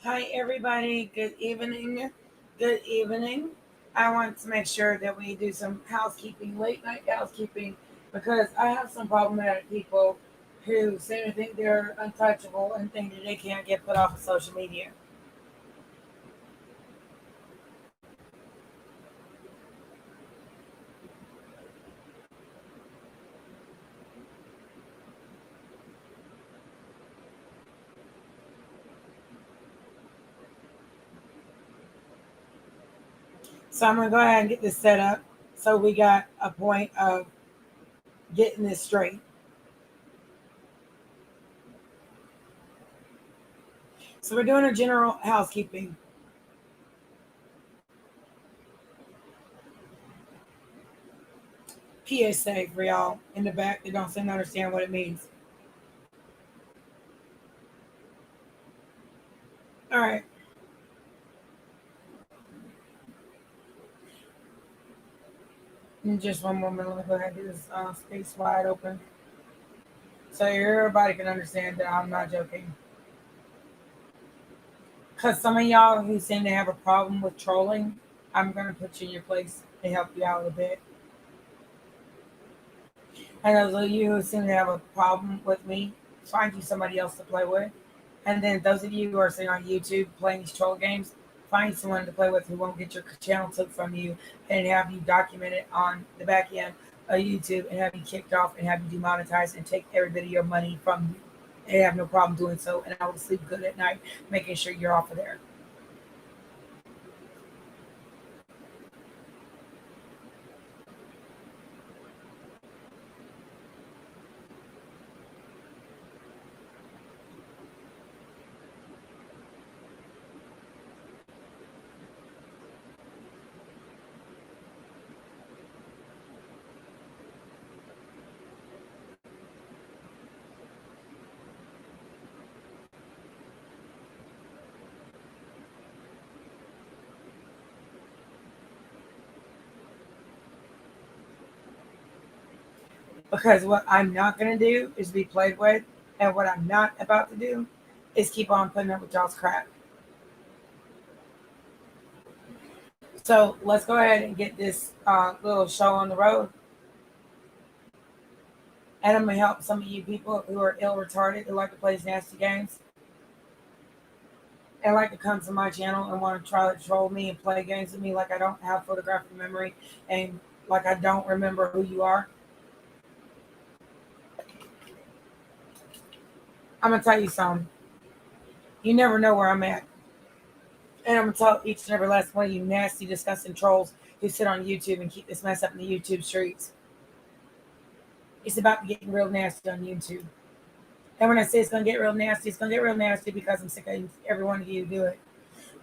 Hi, everybody. Good evening. Good evening. I want to make sure that we do some housekeeping, late night housekeeping, because I have some problematic people who seem to think they're untouchable and think that they can't get put off of social media. So I'm going to go ahead and get this set up so we got a point of getting this straight. So we're doing a general housekeeping. PSA for y'all in the back that don't seem to understand what it means. All right. In just one moment, let me go ahead and get this space wide open so everybody can understand that I'm not joking. Because some of y'all who seem to have a problem with trolling, I'm going to put you in your place to help you out a bit. And those of you who seem to have a problem with me, find you somebody else to play with. And then those of you who are sitting on YouTube playing these troll games, find someone to play with who won't get your channel took from you and have you document it on the back end of YouTube and have you kicked off and have you demonetized and take every bit of your money from you. They have no problem doing so, and I will sleep good at night, making sure you're off of there. Because what I'm not going to do is be played with, and what I'm not about to do is keep on putting up with y'all's crap. So let's go ahead and get this little show on the road. And I'm going to help some of you people who are ill retarded who like to play these nasty games and like to come to my channel and want to try to troll me and play games with me like I don't have photographic memory and like I don't remember who you are. I'm going to tell you something. You never know where I'm at. And I'm going to tell each and every last one of you nasty, disgusting trolls who sit on YouTube and keep this mess up in the YouTube streets. It's about getting real nasty on YouTube. And when I say it's going to get real nasty, it's going to get real nasty because I'm sick of every one of you do it.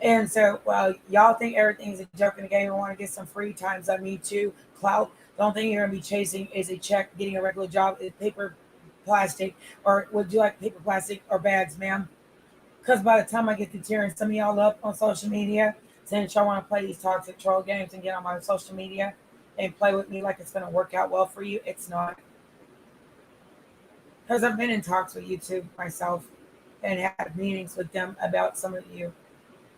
And so, while y'all think everything's a joke in the game and want to get some free times on me too, clout, the only thing you're going to be chasing is a check, getting a regular job, paper, plastic, or would you like paper, plastic, or bags, ma'am? Because by the time I get to tearing some of y'all up on social media, saying y'all want to play these toxic troll games and get on my social media and play with me like it's going to work out well for you, it's not. Because I've been in talks with YouTube myself and had meetings with them about some of you.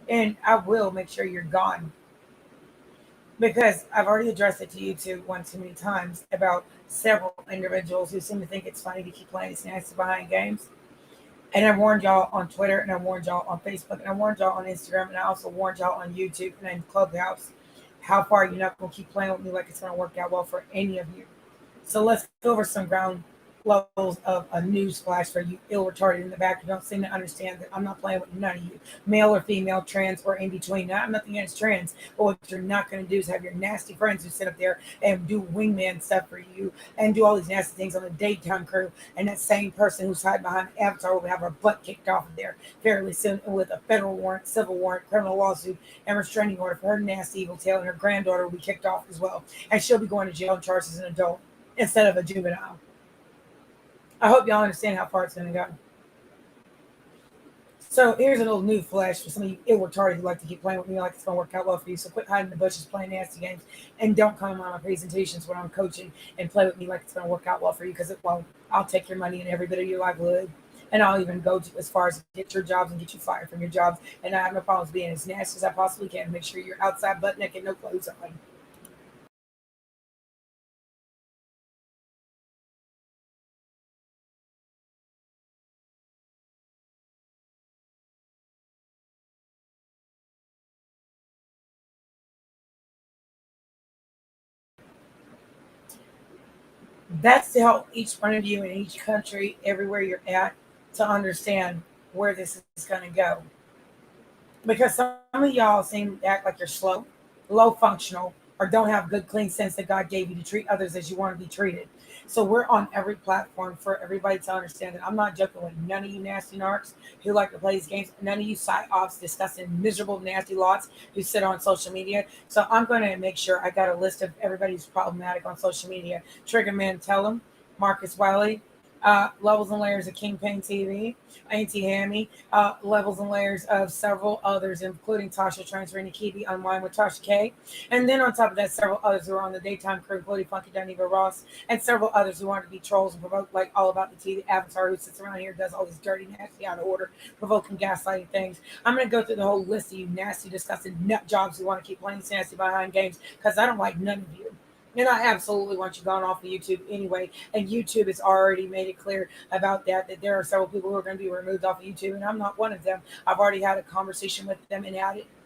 And I will make sure you're gone. Because I've already addressed it to YouTube one too many times about several individuals who seem to think it's funny to keep playing these nasty behind games. And I warned y'all on Twitter, and I warned y'all on Facebook, and I warned y'all on Instagram, and I also warned y'all on YouTube and in Clubhouse how far you're not going to keep playing with me like it's going to work out well for any of you. So let's go over some ground levels of a news flash for you ill retarded in the back who don't seem to understand that I'm not playing with none of you, male or female, trans or in between. Now, I'm nothing against trans, but what you're not going to do is have your nasty friends who sit up there and do wingman stuff for you and do all these nasty things on the daytime crew. And that same person who's hiding behind Avatar will have her butt kicked off of there fairly soon with a federal warrant, civil warrant, criminal lawsuit, and restraining order for her nasty evil tail. And her granddaughter will be kicked off as well. And she'll be going to jail and charged as an adult instead of a juvenile. I hope y'all understand how far it's going to go. So here's a little new flash for some of you ill retarded who like to keep playing with me like it's going to work out well for you. So quit hiding in the bushes, playing nasty games, and don't come on my presentations when I'm coaching and play with me like it's going to work out well for you because it won't. I'll take your money and every bit of your livelihood, And I'll even go as far as get your jobs and get you fired from your jobs. And I have no problems being as nasty as I possibly can to make sure you're outside butt naked, no clothes on. That's to help each one of you in each country, everywhere you're at, to understand where this is going to go. Because some of y'all seem to act like you're slow, low functional, or don't have good, clean sense that God gave you to treat others as you want to be treated. So we're on every platform for everybody to understand that I'm not joking with none of you nasty narcs who like to play these games, none of you side offs discussing miserable, nasty lots who sit on social media. So I'm going to make sure I got a list of everybody who's problematic on social media. Triggerman Tell them, Marcus Wiley, Levels and Layers of Kingpin TV, Auntie Hammy, levels and layers of several others, including Tasha transferring to Kibi Unwind with Tasha K. And then on top of that, several others who are on the daytime crew, including Funky Daniva Ross, and several others who want to be trolls and provoke, like All About the Tea, the avatar who sits around here, does all these dirty, nasty, out of order, provoking, gaslighting things. I'm going to go through the whole list of you nasty, disgusting nut jobs who want to keep playing nasty behind games because I don't like none of you. And I absolutely want you gone off of YouTube anyway. And YouTube has already made it clear about that there are several people who are going to be removed off of YouTube, and I'm not one of them. I've already had a conversation with them and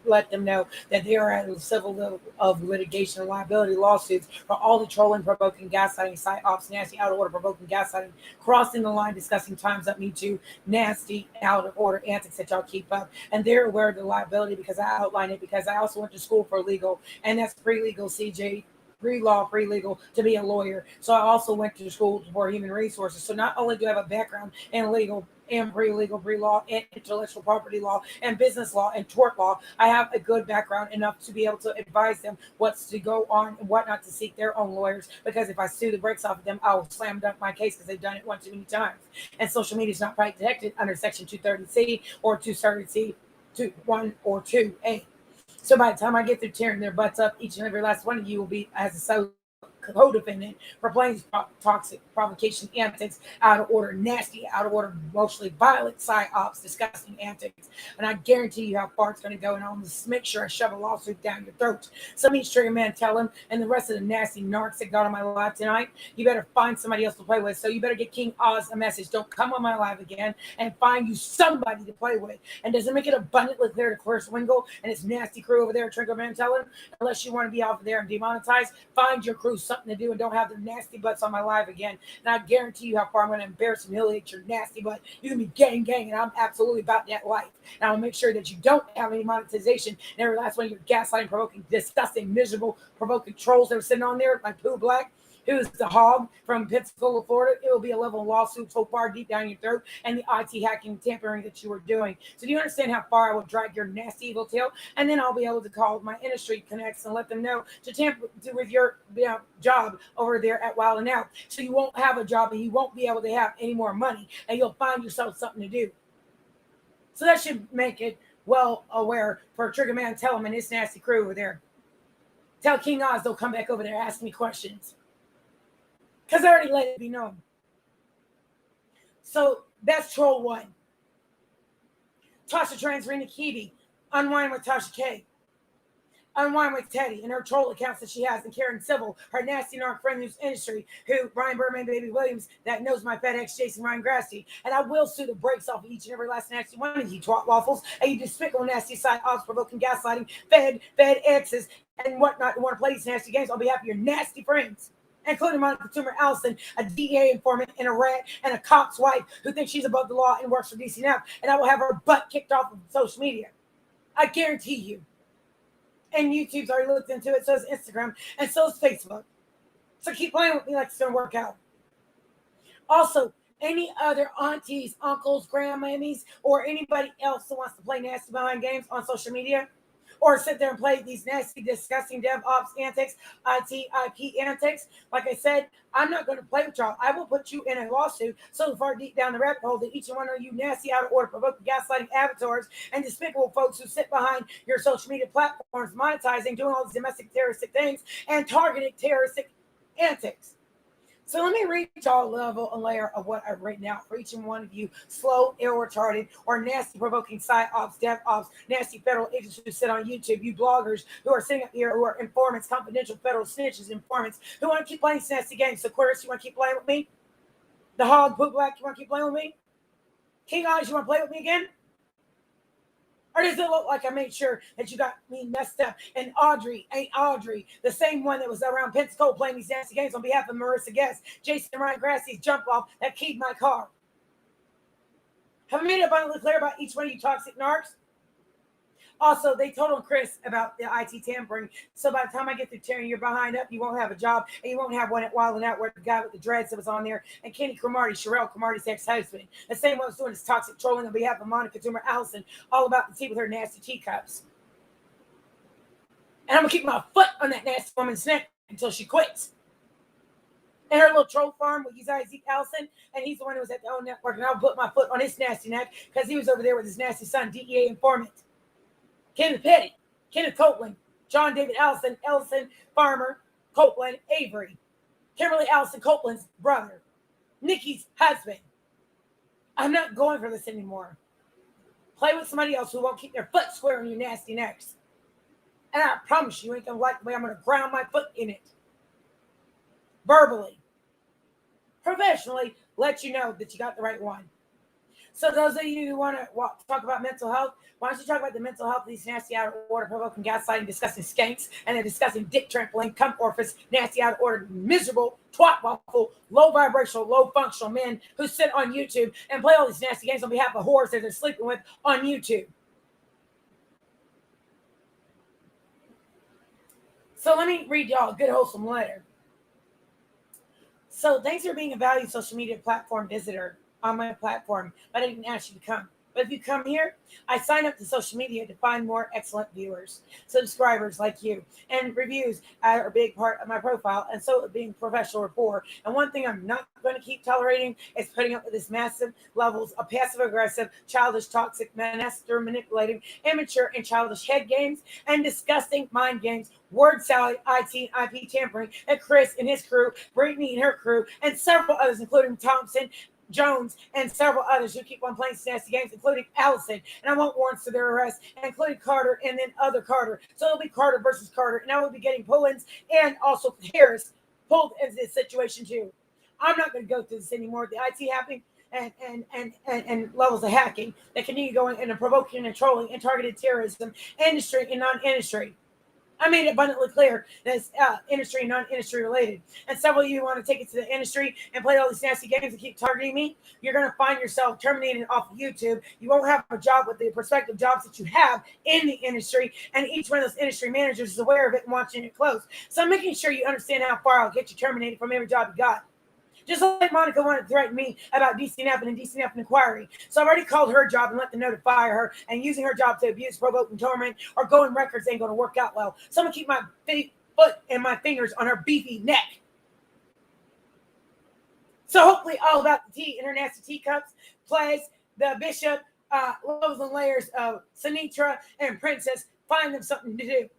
let them know that they are at a civil level of litigation and liability lawsuits for all the trolling, provoking, gaslighting, site ops, nasty, out of order, provoking, gaslighting, crossing the line, discussing times up, me too, nasty, out of order antics that y'all keep up. And they're aware of the liability because I outline it, because I also went to school for legal, and that's pre-legal CJ pre-law, pre-legal to be a lawyer. So I also went to school for human resources. So not only do I have a background in legal and pre-legal, pre-law, and intellectual property law, and business law, and tort law, I have a good background enough to be able to advise them what's to go on and what not to seek their own lawyers. Because if I sue the brakes off of them, I will slam dunk my case because they've done it one too many times. And social media is not protected under Section 230C or 230C, 1 or 2A. So by the time I get through tearing their butts up, each and every last one of you will be as a co-defendant for playing toxic provocation antics, out of order, nasty, out of order, emotionally violent side ops, disgusting antics. And I guarantee you how far it's going to go. And I'll just make sure I shove a lawsuit down your throat. Some of these trigger man tell him, and the rest of the nasty narcs that got on my live tonight, you better find somebody else to play with. So you better get King Oz a message. Don't come on my live again, and find you somebody to play with. And does it make it abundantly clear to Clarissa Wingle and his nasty crew over there, Trigger Man tell him, unless you want to be out there and demonetized, find your crew something to do and don't have their nasty butts on my live again. And I guarantee you how far I'm going to embarrass and humiliate your nasty butt. You can be gang, and I'm absolutely about that life. And I'll make sure that you don't have any monetization. And every last one of your gaslighting, provoking, disgusting, miserable, provoking trolls that are sitting on there like Pooh Black, who's the hog from Pensacola, Florida. It will be a level of lawsuit so far deep down your throat, and the IT hacking tampering that you were doing. So do you understand how far I will drag your nasty evil tail? And then I'll be able to call my industry connects and let them know to tamper with your job over there at Wild and Out. So you won't have a job and you won't be able to have any more money, and you'll find yourself something to do. So that should make it well aware for Trigger Man. Tell him and his nasty crew over there. Tell King Oz they'll come back over there, ask me questions. Because I already let it be known. So that's troll one. Tasha transferring to Kibi. Unwind with Tasha K. Unwind with Teddy and her troll accounts that she has, and Karen Civil, her nasty narc friend who's industry, who Brian Berman, Baby Williams, that knows my FedEx, Jason Ryan Grassi. And I will sue the brakes off of each and every last nasty one of you twat waffles, and you despicable nasty side ops, provoking, gaslighting, Fed exes, and whatnot, who want to play these nasty games on behalf of your nasty friends, including Monica Toomer Allison, a DEA informant and a rat and a cop's wife who thinks she's above the law and works for DCNF, and I will have her butt kicked off of social media. I guarantee you. And YouTube's already looked into it, so is Instagram, and so is Facebook. So keep playing with me like it's going to work out. Also, any other aunties, uncles, grandmammies, or anybody else who wants to play nasty behind games on social media, or sit there and play these nasty, disgusting DevOps antics, IP antics. Like I said, I'm not going to play with y'all. I will put you in a lawsuit so far deep down the rabbit hole that each one of you nasty, out of order, provoking, gaslighting avatars and despicable folks who sit behind your social media platforms, monetizing, doing all these domestic terroristic things and targeted terroristic antics. So let me read y'all a level and layer of what I've written out for each and one of you slow, ill retarded, or nasty provoking side ops, dev ops, nasty federal agents who sit on YouTube, you bloggers who are sitting up here who are informants, confidential federal snitches, informants who want to keep playing nasty games. So Quirtus, you want to keep playing with me? The Hog, Poop Black, you want to keep playing with me? King Eyes, you want to play with me again? Or does it look like I made sure that you got me messed up? And Audrey ain't Audrey, the same one that was around Pensacola playing these nasty games on behalf of Marissa Guest, Jason and Ryan Grassie's jump off that keyed my car. Have I made it abundantly clear about each one of you toxic narcs? Also, they told on Chris about the IT tampering. So by the time I get through tearing your behind up, you won't have a job and you won't have one at Wild and Out where the guy with the dreads that was on there and Kenny Cromartie, Sherelle Cromartie's ex-husband. The same one was doing this toxic trolling on behalf of Monica Toomer Allison, all about the tea with her nasty teacups. And I'm going to keep my foot on that nasty woman's neck until she quits. And her little troll farm with Zeke Allison, and he's the one who was at the OWN Network, and I'll put my foot on his nasty neck because he was over there with his nasty son, DEA informant. Kenneth Petty, Kenneth Copeland, John David Allison, Ellison Farmer, Copeland, Avery, Kimberly Allison Copeland's brother, Nikki's husband. I'm not going for this anymore. Play with somebody else who won't keep their foot square in your nasty necks. And I promise you ain't going to like the way I'm going to ground my foot in it. Verbally. Professionally, let you know that you got the right one. So those of you who want to talk about mental health, why don't you talk about the mental health of these nasty, out of order, provoking, gaslighting, discussing skanks, and then discussing dick trampling, cum orifice, nasty, out of order, miserable, twat waffle, low vibrational, low functional men who sit on YouTube and play all these nasty games on behalf of whores that they're sleeping with on YouTube. So let me read y'all a good wholesome letter. So thanks for being a valued social media platform visitor on my platform, but I didn't ask you to come. But if you come here, I sign up to social media to find more excellent viewers, subscribers like you, and reviews are a big part of my profile, and so being professional rapport. And one thing I'm not going to keep tolerating is putting up with this massive levels of passive-aggressive, childish, toxic, master, manipulating, immature, and childish head games and disgusting mind games, word salad, IT, and IP tampering, and Chris and his crew, Brittany and her crew, and several others, including Thompson, Jones, and several others who keep on playing nasty games, including Allison, and I want warrants for their arrest, and including Carter and then other Carter. So it'll be Carter versus Carter, and I will be getting Pullins and also Harris pulled into this situation too. I'm not going to go through this anymore. The IT happening and levels of hacking that continue going into provoking and trolling and targeted terrorism, industry and non-industry. I made it abundantly clear that it's industry and non-industry related. And several of you want to take it to the industry and play all these nasty games and keep targeting me. You're going to find yourself terminated off of YouTube. You won't have a job with the prospective jobs that you have in the industry. And each one of those industry managers is aware of it and watching it close. So I'm making sure you understand how far I'll get you terminated from every job you got. Just like Monica wanted to threaten me about DCNF and DCNF inquiry. So I've already called her job and let them know to fire her. And using her job to abuse, provoke, and torment or go in records ain't going to work out well. So I'm going to keep my foot and my fingers on her beefy neck. So hopefully all about the tea in her nasty teacups plays the bishop, levels and layers of Sinitra and Princess find them something to do.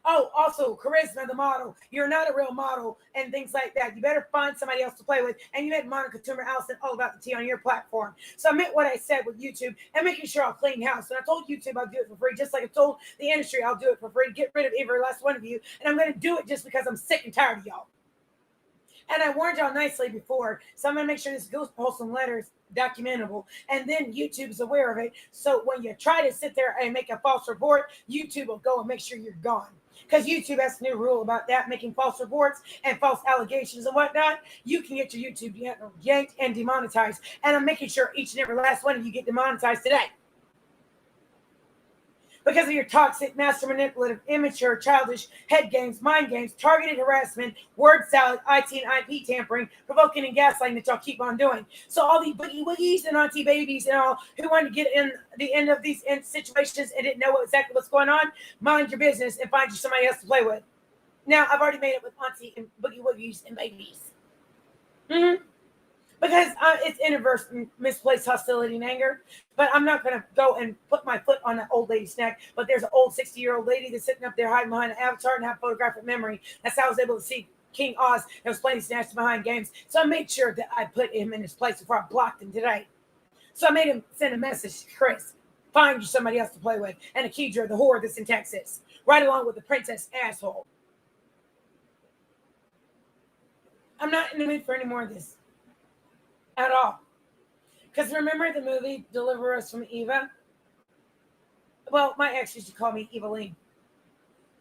Oh, also, charisma, the model. You're not a real model and things like that. You better find somebody else to play with. And you had Monica Toomer Allison all about the tea on your platform. So I meant what I said with YouTube and making sure I'll clean house. And I told YouTube I'll do it for free, just like I told the industry I'll do it for free. Get rid of every last one of you. And I'm going to do it just because I'm sick and tired of y'all. And I warned y'all nicely before. So I'm going to make sure this goes wholesome letters documentable, and then YouTube is aware of it. So when you try to sit there and make a false report, YouTube will go and make sure you're gone. Because YouTube has a new rule about that, making false reports and false allegations and whatnot. You can get your YouTube yanked and demonetized. And I'm making sure each and every last one of you get demonetized today. Because of your toxic, master manipulative, immature, childish head games, mind games, targeted harassment, word salad, IT and IP tampering, provoking and gaslighting that y'all keep on doing. So all these boogie woogies and auntie babies and all who want to get in the end of these situations and didn't know exactly what's going on, mind your business and find you somebody else to play with. Now, I've already made it with auntie and boogie woogies and babies. Because it's inverse, misplaced hostility and anger. But I'm not going to go and put my foot on an old lady's neck. But there's an old 60-year-old lady that's sitting up there hiding behind an avatar and have photographic memory. That's how I was able to see King Oz that was playing nasty behind games. So I made sure that I put him in his place before I blocked him today. So I made him send a message to Chris. Find you somebody else to play with. And Akidra, the whore that's in Texas. Right along with the princess asshole. I'm not in the mood for any more of this. At all. Because remember the movie Deliver Us from Eva? Well, my ex used to call me Eveline.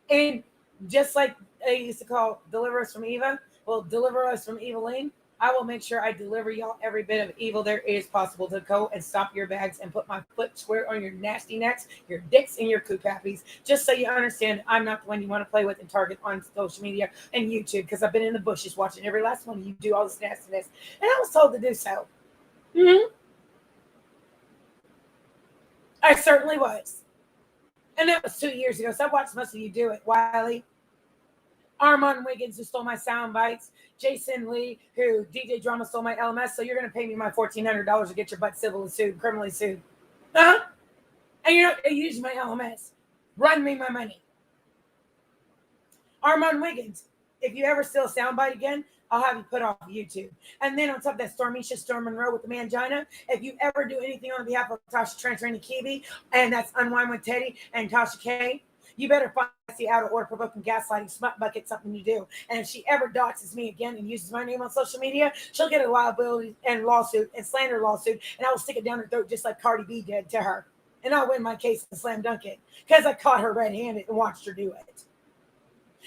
And just like they used to call Deliver Us from Eva, well, Deliver Us from Eveline, I will make sure I deliver y'all every bit of evil there is possible to go and stop your bags and put my foot square on your nasty necks, your dicks, and your coop happies. Just so you understand, I'm not the one you want to play with and target on social media and YouTube because I've been in the bushes watching every last one of you do all this nastiness. And I was told to do so. Mm-hmm. I certainly was. And that was 2 years ago. So I watched most of you do it. Wiley, Armand Wiggins, who stole my sound bites, Jason Lee, who DJ Drama stole my LMS. So you're going to pay me my $1,400 to get your butt civilly sued, criminally sued. Huh? And you're not going to use my LMS. Run me my money. Armand Wiggins, if you ever steal a soundbite again, I'll have you put off YouTube. And then on top of that, Stormisha Storm Monroe with the Mangina. If you ever do anything on behalf of Tasha Trent, Randy Kiwi, and that's Unwind with Teddy and Tasha K, you better find the out of order provoking gaslighting smut bucket something you do. And if she ever doxes me again and uses my name on social media, she'll get a liability and lawsuit and slander lawsuit, and I will stick it down her throat just like Cardi B did to her. And I'll win my case and slam dunk it because I caught her red-handed and watched her do it.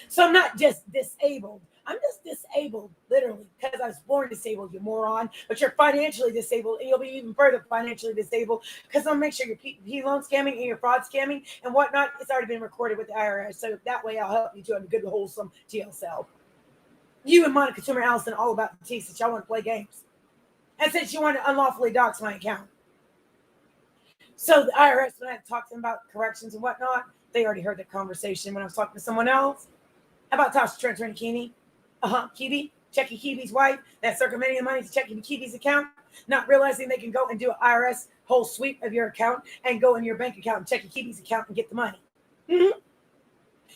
So I'm not just disabled. I'm just disabled, literally, because I was born disabled, you moron. But you're financially disabled, and you'll be even further financially disabled because I'll make sure your PPP loan scamming and your fraud scamming and whatnot, it's already been recorded with the IRS. So that way I'll help you to a good, wholesome TLCL. You and Monica Toomer Allison all about the tea since y'all want to play games. And since you want to unlawfully dox my account. So the IRS, when I talked to them about corrections and whatnot, they already heard the conversation when I was talking to someone else about Tasha Trent and Keeney. Kiwi, Checky Kiwi's wife, that's circumventing the money to Checky Kiwi's account, not realizing they can go and do an IRS whole sweep of your account and go in your bank account and Checky Kiwi's account and get the money. Mm-hmm.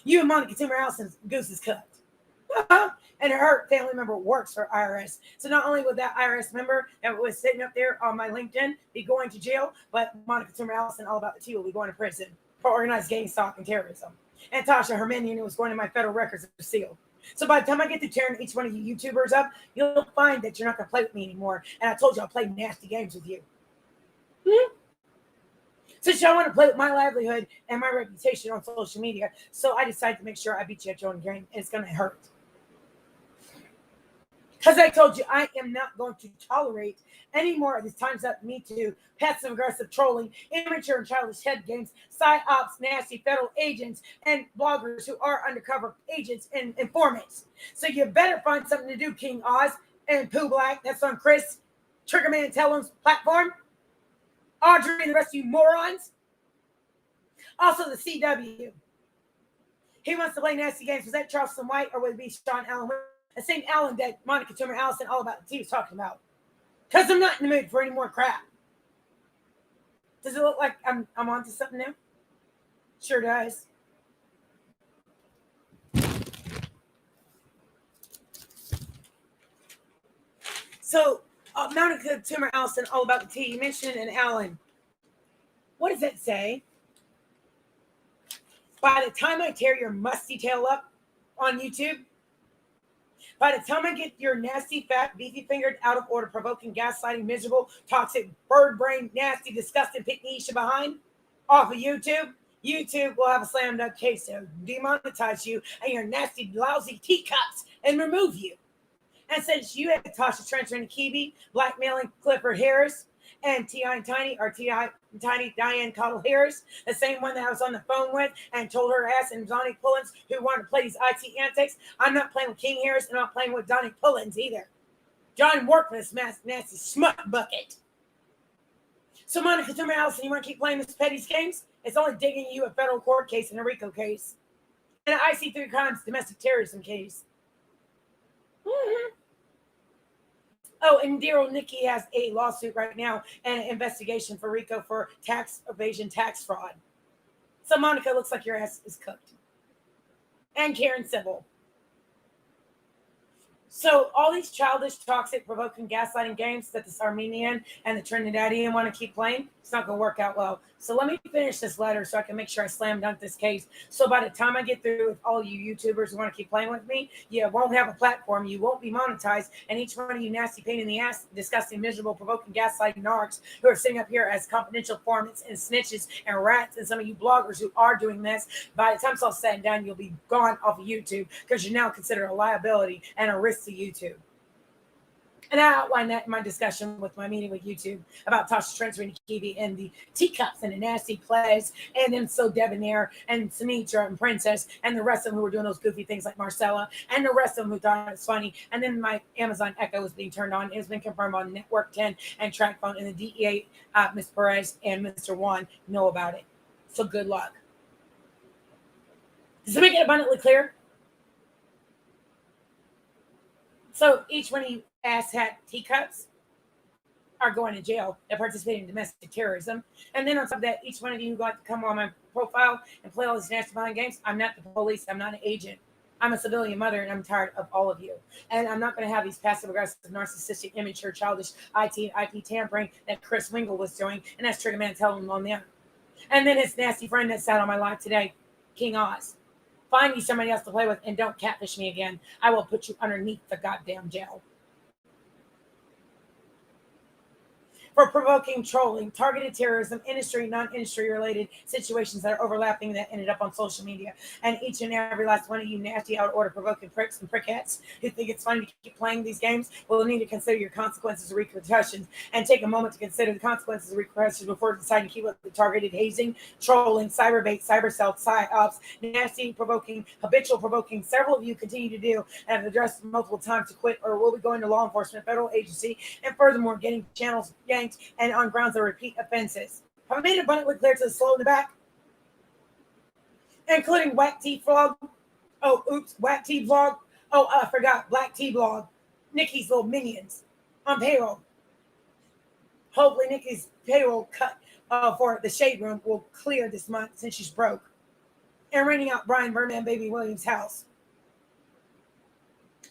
You and Monica Timmer Allison's goose is cut. And her family member works for IRS. So not only would that IRS member that was sitting up there on my LinkedIn be going to jail, but Monica Timmer Allison, all about the tea, will be going to prison for organized gang stalk and terrorism. And Tasha Hermanian was going to my federal records sealed. So by the time I get to tearing each one of you YouTubers up, you'll find that you're not going to play with me anymore. And I told you I'll play nasty games with you. Since y'all want to play with my livelihood and my reputation on social media, so I decided to make sure I beat you at your own game, and it's going to hurt. Because I told you I am not going to tolerate any more of these Time's Up, Me Too, passive aggressive trolling, immature and childish head games, psyops, nasty federal agents, and bloggers who are undercover agents and informants. So you better find something to do, King Oz and Pooh Black. That's on Chris Triggerman Tellum's platform. Audrey and the rest of you morons. Also the CW. He wants to play nasty games. Was that Charleston White or would it be Sean Allen? The same Allen that Monica Toomer Allison all about the tea was talking about. Because I'm not in the mood for any more crap. Does it look like I'm onto something now? Sure does. So, Monica Toomer Allison, all about the tea. You mentioned an Allen. What does that say? By the time I tear your musty tail up on YouTube, by the time I get your nasty, fat, beefy-fingered, out-of-order, provoking, gaslighting, miserable, toxic, bird-brain, nasty, disgusting, pick-me-isha behind off of YouTube, YouTube will have a slam dunk case to demonetize you and your nasty, lousy teacups and remove you. And since you had Tasha Trent and Kiwi blackmailing Clifford Harris and T.I. Tiny, or T.I. Tiny Diane Cottle Harris, the same one that I was on the phone with and told her ass and Donnie Pullins who wanted to play these IT antics, I'm not playing with King Harris and I'm not playing with Donnie Pullins either. John worked for this nasty smut bucket. So Monica Toomer Allison, you want to keep playing this petty games? It's only digging you a federal court case and a RICO case. And an IC3 crimes domestic terrorism case. Mm-hmm. Oh, and dear old Nikki has a lawsuit right now and an investigation for RICO for tax evasion, tax fraud. So Monica, looks like your ass is cooked. And Karen Civil. So all these childish, toxic, provoking, gaslighting games that this Armenian and the Trinidadian want to keep playing, it's not going to work out well. So let me finish this letter so I can make sure I slam dunk this case. So by the time I get through with all you YouTubers who want to keep playing with me, you won't have a platform, you won't be monetized, and each one of you nasty, pain in the ass, disgusting, miserable, provoking, gaslighting narcs who are sitting up here as confidential informants and snitches and rats, and some of you bloggers who are doing this, by the time it's all said and done, you'll be gone off of YouTube because you're now considered a liability and a risk to YouTube. And I outlined that in my discussion with my meeting with YouTube about Tasha Spencer and Kiwi and the teacups and the nasty plays, and then So Debonair and Sinitra and Princess and the rest of them who were doing those goofy things like Marcella and the rest of them who thought it was funny. And then my Amazon Echo was being turned on. It has been confirmed on Network 10 and TrackPhone, and the DEA, Ms. Perez and Mr. Juan know about it. So good luck. Does it make it abundantly clear? So each one of you asshat teacups are going to jail that participate in domestic terrorism. And then on top of that, each one of you who got to come on my profile and play all these nasty violent games, I'm not the police. I'm not an agent. I'm a civilian mother, and I'm tired of all of you. And I'm not going to have these passive-aggressive, narcissistic, immature, childish IT and IP tampering that Chris Wingle was doing, and that's Trigger Man telling him on them. And then his nasty friend that sat on my live today, King Oz. Find me somebody else to play with, and don't catfish me again. I will put you underneath the goddamn jail. For provoking, trolling, targeted terrorism, industry, non-industry related situations that are overlapping that ended up on social media. And each and every last one of you nasty, out of order, provoking pricks and prickettes who think it's funny to keep playing these games will need to consider your consequences and repercussions, and take a moment to consider the consequences and repercussions before deciding to keep up the targeted hazing, trolling, cyberbait, cybercell, psyops, nasty, provoking, habitual provoking. Several of you continue to do and have addressed multiple times to quit or will be going to law enforcement, federal agency, and furthermore getting channels yanked and on grounds of repeat offenses. Have I made it abundantly clear to the slow in the back? Including Whack Tea Vlog. Oh, oops, Whack Tea Vlog. Oh, I forgot, Black Tea Vlog. Nikki's little minions on payroll. Hopefully Nikki's payroll cut for the Shade Room will clear this month since she's broke. And renting out Brian Birdman Baby Williams' house.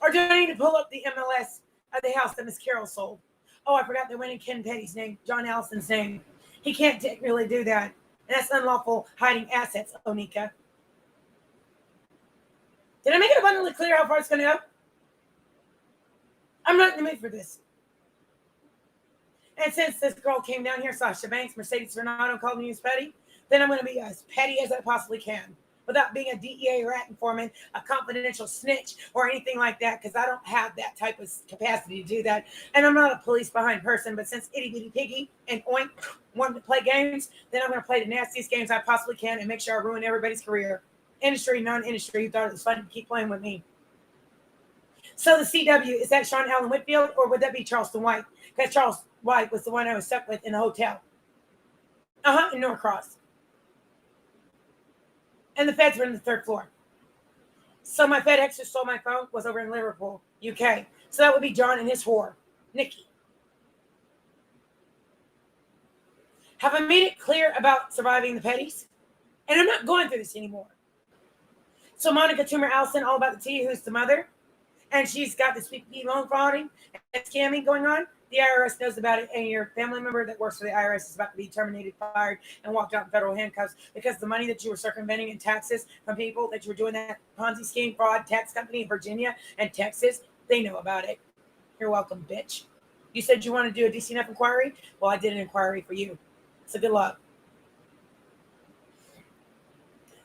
Or do I need to pull up the MLS of the house that Miss Carol sold? Oh, I forgot they went in Ken Petty's name, John Allison's name. He can't really do that. And that's unlawful hiding assets, Onika. Did I make it abundantly clear how far it's going to go? I'm not in the mood for this. And since this girl came down here, Sasha Banks, Mercedes Renato called me as petty, then I'm going to be as petty as I possibly can, without being a DEA rat informant, a confidential snitch, or anything like that, because I don't have that type of capacity to do that. And I'm not a police behind person, but since Itty Bitty Piggy and Oink wanted to play games, then I'm going to play the nastiest games I possibly can and make sure I ruin everybody's career. Industry, non-industry, who thought it was fun to keep playing with me. So the CW, is that Sean Allen Whitfield, or would that be Charleston White? Because Charles White was the one I was stuck with in the hotel. In Norcross. And the feds were in the third floor. So my FedEx who stole my phone was over in Liverpool, UK. So that would be John and his whore, Nikki. Have I made it clear about surviving the petties? And I'm not going through this anymore. So Monica Toomer Allison, all about the tea, who's the mother, and she's got this PPP loan frauding and scamming going on. The IRS knows about it, and your family member that works for the IRS is about to be terminated, fired, and walked out in federal handcuffs because the money that you were circumventing in taxes from people that you were doing that Ponzi scheme fraud tax company in Virginia and Texas, they know about it. You're welcome, bitch. You said you want to do a DCNF inquiry? Well, I did an inquiry for you. So good luck.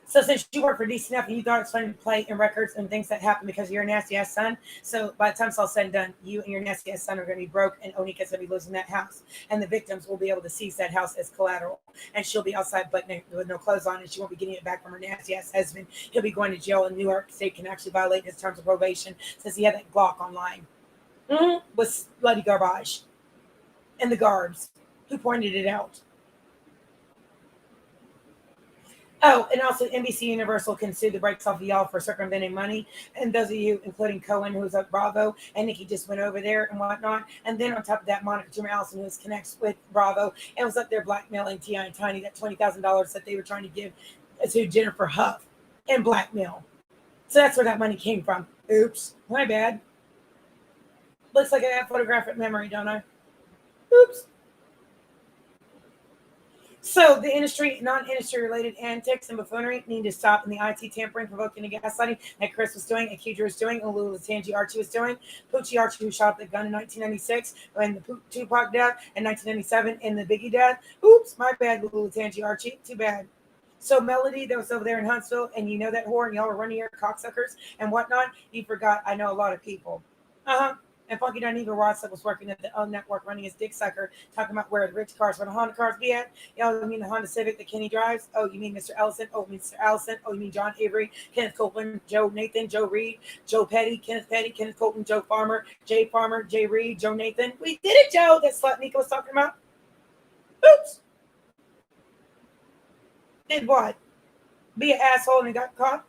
So since you work for DCNF and you thought it's funny to play in records and things that happen because you're a nasty ass son, so by the time it's all said and done, you and your nasty ass son are going to be broke, and Onika's going to be losing that house, and the victims will be able to seize that house as collateral, and she'll be outside but with no clothes on, and she won't be getting it back from her nasty ass husband. He'll be going to jail, and New York State can actually violate his terms of probation since he had that Glock online. Was bloody garbage, and the guards who pointed it out. Oh, and also NBC Universal can sue the brakes off of y'all for circumventing money. And those of you, including Cohen, who's at Bravo, and Nikki just went over there and whatnot. And then on top of that, Monica Toomer Allison, who connects with Bravo, and was up there blackmailing T.I. and Tiny, that $20,000 that they were trying to give to Jennifer Huff and blackmail. So that's where that money came from. Oops, my bad. Looks like I have photographic memory, don't I? Oops. So the industry, non-industry related antics and buffoonery need to stop in the IT tampering, provoking and gaslighting that Chris was doing, Akidra was doing, and Lulu Latanji Archie was doing. Poochie Archie, who shot up the gun in 1996 when the Tupac death, and 1997 in the Biggie death. Oops, my bad, Lulu Latanji Archie. Too bad. So Melody, that was over there in Huntsville, and you know that whore, and y'all were running your cocksuckers and whatnot. You forgot I know a lot of people. Uh-huh. And Funky Dineva Ross was working at the network running his dick sucker, talking about where the rich cars, where the Honda cars be at. Y'all, you mean the Honda Civic that Kenny drives? Oh, you mean Mr. Ellison? Oh, Mr. Allison? Oh, you mean John Avery, Kenneth Copeland, Joe Nathan, Joe Reed, Joe Petty, Kenneth Copeland, Joe Farmer, Jay Reed, Joe Nathan. We did it, Joe. That slut Nika was talking about. Oops. Did what? Be an asshole and got caught?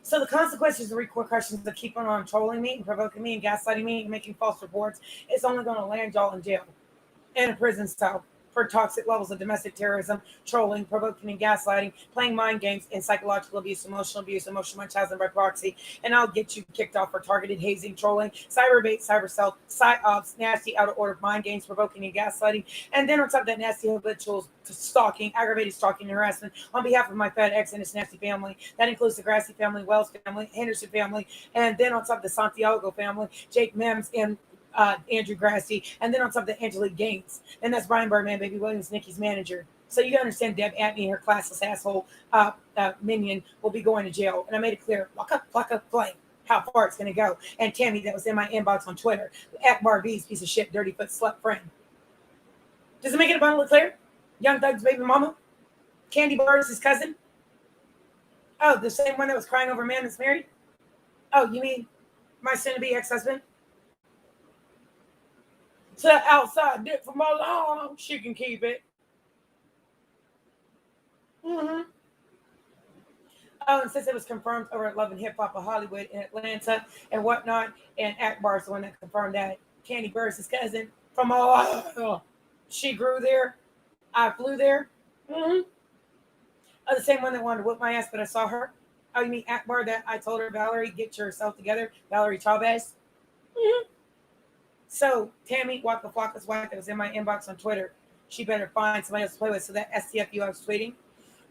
So the consequences of repercussions of keeping on trolling me and provoking me and gaslighting me and making false reports is only going to land y'all in jail and a prison cell for toxic levels of domestic terrorism, trolling, provoking and gaslighting, playing mind games, and psychological abuse, emotional munchausen by proxy. And I'll get you kicked off for targeted hazing, trolling, cyber bait, cyber self, psyops, nasty out of order mind games, provoking and gaslighting. And then on top of that, nasty habitual stalking, aggravated stalking and harassment on behalf of my FedEx and his nasty family. That includes the Grassy family, Wells family, Henderson family, and then on top of the Santiago family, Jake Mims and Andrew Grassy, and then on top of the Angelique Gaines. And that's Brian Birdman, Baby Williams, Nikki's manager. So you understand Deb Atney and her classless asshole minion will be going to jail. And I made it clear, pluck up, flame, how far it's going to go. And Tammy, that was in my inbox on Twitter, at Barbie's piece of shit, dirty foot, slut friend. Does it make it abundantly clear? Young Thug's baby mama? Candy Bar's his cousin? Oh, the same one that was crying over a man that's married? Oh, you mean my soon-to-be ex-husband? To the outside dick from my lawn, she can keep it. Mm-hmm. Oh, and since it was confirmed over at Love and Hip Hop of Hollywood in Atlanta and whatnot, and Akbar's the one that confirmed that Candy Burris' cousin from Ohio. She grew there. I flew there. Mm-hmm. Oh, the same one that wanted to whip my ass, but I saw her. Oh, you mean Akbar that I told her, Valerie, get yourself together, Valerie Chavez? Mm-hmm. So Tammy Waka Flocka's wife that was in my inbox on Twitter, she better find somebody else to play with. So that STFU I was tweeting,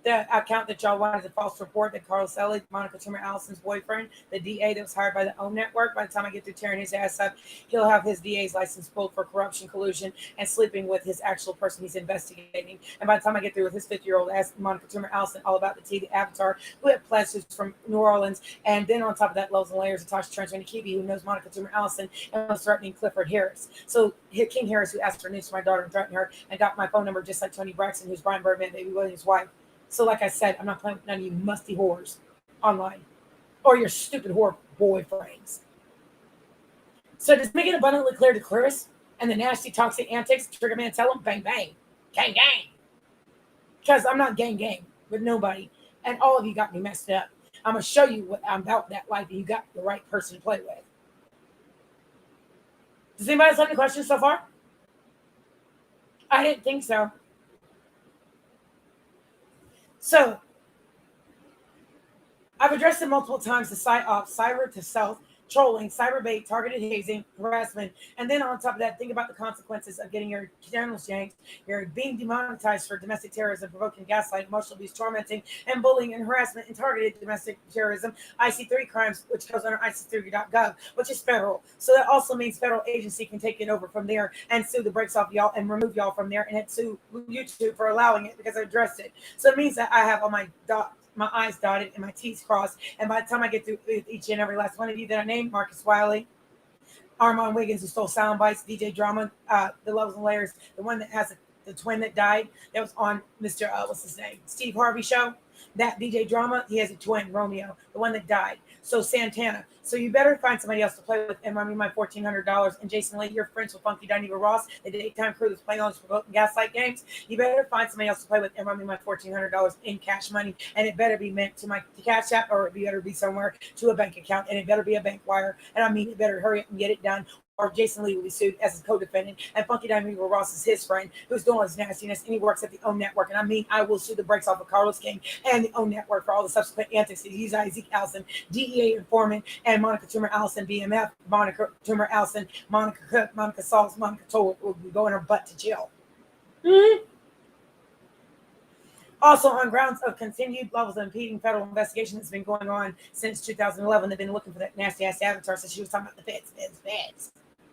the account that y'all wanted, the false report that Carl Selly, Monica Toomer Allison's boyfriend, the DA that was hired by the OWN network, by the time I get through tearing his ass up, he'll have his DA's license pulled for corruption, collusion, and sleeping with his actual person he's investigating. And by the time I get through with his 50-year-old ass, Monica Toomer Allison, all about the T, the Avatar, who had pledges from New Orleans. And then on top of that, loads and layers of Tasha Trench and Kibi, who knows Monica Toomer Allison and was threatening Clifford Harris. So King Harris, who asked for news for my daughter and threatened her, and got my phone number just like Tony Braxton, who's Brian Birdman, Baby Williams' wife. So, like I said, I'm not playing with none of you musty whores online or your stupid whore boyfriends. So, does it make it abundantly clear to Clarice and the nasty, toxic antics? Trigger man, tell them, bang, bang, gang, gang. Because I'm not gang, gang with nobody. And all of you got me messed up. I'm going to show you what I'm about that life, and you got the right person to play with. Does anybody else have any questions so far? I didn't think so. So, I've addressed it multiple times, the psyops, cyber to self, trolling, cyber bait, targeted hazing, harassment, and then on top of that, think about the consequences of getting your channels yanked. You're being demonetized for domestic terrorism, provoking gaslight, emotional abuse, tormenting, and bullying and harassment and targeted domestic terrorism, IC3 crimes, which goes under IC3.gov, which is federal. So that also means federal agency can take it over from there and sue the brakes off y'all and remove y'all from there and sue YouTube for allowing it because I addressed it. So it means that I have all my I's dotted and my T's crossed. And by the time I get through each and every last one of you that I named, Marcus Wiley, Armand Wiggins, who stole sound bites, DJ Drama, the Levels and Layers, the one that has the twin that died, that was on Mr. What's his name? Steve Harvey show. That DJ Drama, he has a twin, Romeo, the one that died. So Santana. So you better find somebody else to play with and run me my $1,400. And Jason Lee, your friends with Funky Dineva Ross, the daytime crew that's playing all those provoking gaslight games. You better find somebody else to play with and run me my $1,400 in cash money. And it better be meant to my Cash App, or it better be somewhere to a bank account. And it better be a bank wire. And I mean, it better hurry up and get it done, or Jason Lee will be sued as a co-defendant, and Funky Dineva Ross is his friend who's doing his nastiness, and he works at the OWN network. And I mean, I will sue the brakes off of Carlos King and the OWN network for all the subsequent antics that he Zeke Allison, DEA informant, and Monica Toomer Allison, BMF, Monica Toomer Allison, Monica Cook, Monica Sauls, Monica Toll will be going her butt to jail. Mm-hmm. Also, on grounds of continued levels of impeding federal investigation that's been going on since 2011, they've been looking for that nasty ass avatar since she was talking about the feds.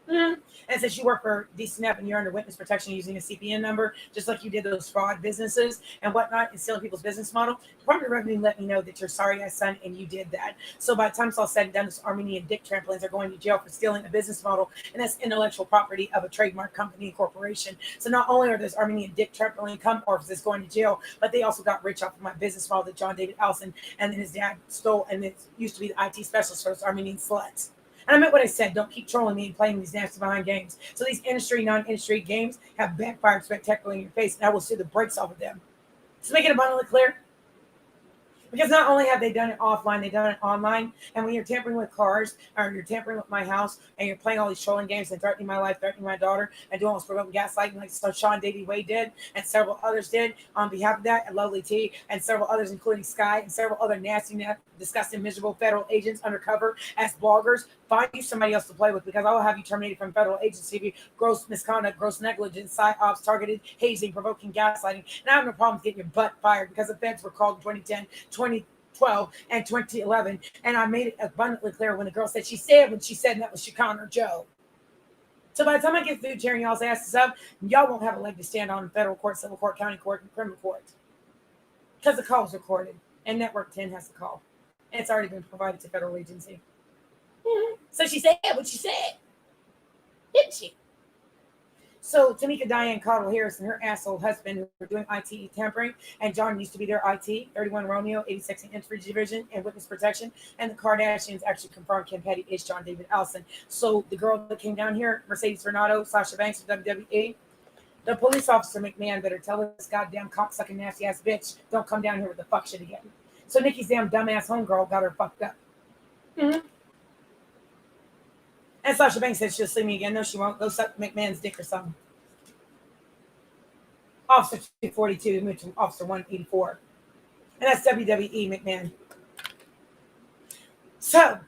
Mm-hmm. And since you work for DCNF and you're under witness protection using a CPN number, just like you did those fraud businesses and whatnot, and stealing people's business model, Department of Revenue let me know that you're sorry ass son and you did that. So by the time it's all said and done, those Armenian dick trampolines are going to jail for stealing a business model, and that's intellectual property of a trademark company and corporation. So not only are those Armenian dick trampoline cum orifices going to jail, but they also got rich off of my business model that John David Allison and then his dad stole, and it used to be the IT specialist for those Armenian sluts. And I meant what I said. Don't keep trolling me and playing these nasty behind games. So these industry, non-industry games have backfired spectacularly in your face, and I will see the brakes off of them. So make it abundantly clear. Because not only have they done it offline, they've done it online. And when you're tampering with cars, or you're tampering with my house, and you're playing all these trolling games and threatening my life, threatening my daughter, and doing all this provoking gaslighting like Sean Davey Wade did, and several others did on behalf of that, and Lovely T, and several others, including Sky, and several other nasty, disgusting, miserable federal agents undercover as bloggers, find you somebody else to play with, because I will have you terminated from federal agency if you gross misconduct, gross negligence, psyops, targeted hazing, provoking gaslighting. And I have no problem getting your butt fired, because the feds were called in 2010, 2012, and 2011. And I made it abundantly clear when the girl said, she said what she said, and that was Shekinah Joe. So by the time I get through tearing y'all's asses up, y'all won't have a leg to stand on in federal court, civil court, county court, and criminal court. Because the call was recorded, and Network 10 has the call. And it's already been provided to federal agency. Mm-hmm. So she said what she said, didn't she? So Tamika Diane Cottle Harris and her asshole husband who were doing IT tampering, and John used to be their IT, 31 Romeo, 82nd Infantry Division, and witness protection. And the Kardashians actually confirmed Kim Petty is John David Allison. So the girl that came down here, Mercedes Renato, Sasha Banks from WWE, the police officer McMahon better tell this goddamn cocksucking nasty ass bitch, don't come down here with the fuck shit again. So Nikki's damn dumbass homegirl got her fucked up. Mm-hmm. And Sasha Banks said she'll see me again. No, she won't. Go suck McMahon's dick or something. Officer 242 moved to Officer 184. And that's WWE McMahon. So,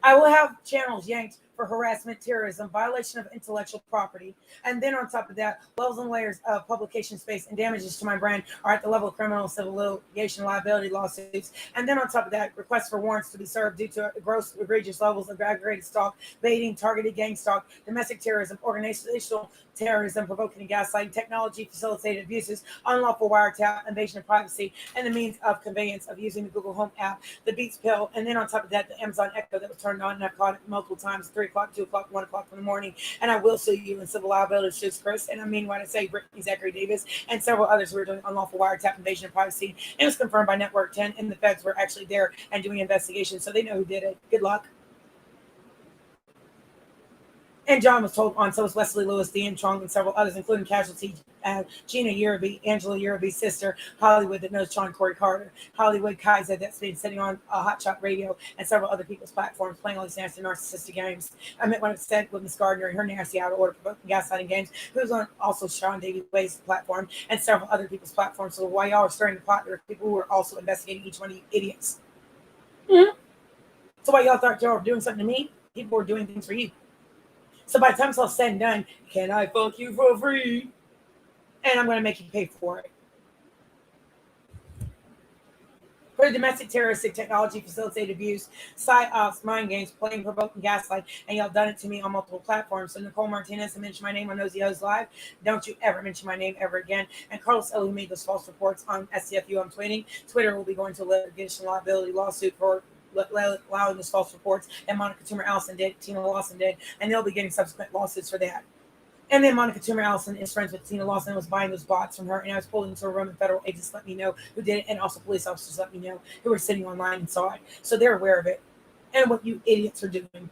I will have channels yanked for harassment, terrorism, violation of intellectual property. And then on top of that, levels and layers of publication space and damages to my brand are at the level of criminal, civil litigation, liability lawsuits. And then on top of that, requests for warrants to be served due to gross, egregious levels of aggravated stalk, baiting, targeted gang stalk, domestic terrorism, organizational terrorism, provoking and gaslighting, technology facilitated abuses, unlawful wiretap, invasion of privacy, and the means of conveyance of using the Google Home app, the Beats pill, and then on top of that, the Amazon Echo that was turned on, and I've caught it multiple times, 3 o'clock, 2 o'clock, 1 o'clock in the morning, and I will sue you in civil liability suits, Chris, and I mean when I say Brittany Zachary Davis and several others who were doing unlawful wiretap, invasion of privacy, and it was confirmed by Network 10, and the feds were actually there and doing investigations, so they know who did it. Good luck. And John was told on, so was Wesley Lewis, Dean Trong, and several others, including Casualty, Gina Uraby, Angela Uraby's sister, Hollywood, that knows John Corey Carter, Hollywood Kaiser, that's been sitting on Hot Shot Radio, and several other people's platforms playing all these nasty narcissistic games. I meant when I said with Miss Gardner and her nasty out of order provoking gaslighting games, who's on also Sean David Wade's platform, and several other people's platforms. So while y'all are stirring the pot, there are people who are also investigating each one of you idiots. Mm-hmm. So while y'all thought y'all were doing something to me, people were doing things for you. So by the time it's all said and done, can I fuck you for free? And I'm going to make you pay for it. For domestic terroristic technology, facilitated abuse, psyops, mind games, playing, provoking, gaslight, and y'all done it to me on multiple platforms. So Nicole Martinez, I mentioned my name on Nosy Hoes Live. Don't you ever mention my name ever again. And Carlos L., who made those false reports on SCFU, I'm tweeting. Twitter will be going to a litigation liability lawsuit for allowing those false reports, and Monica Toomer Allison did, Tina Lawson did, and they'll be getting subsequent lawsuits for that. And then Monica Toomer Allison is friends with Tina Lawson and was buying those bots from her, and I was pulled into a room, and federal agents let me know who did it, and also police officers let me know who were sitting online and saw it. So they're aware of it and what you idiots are doing.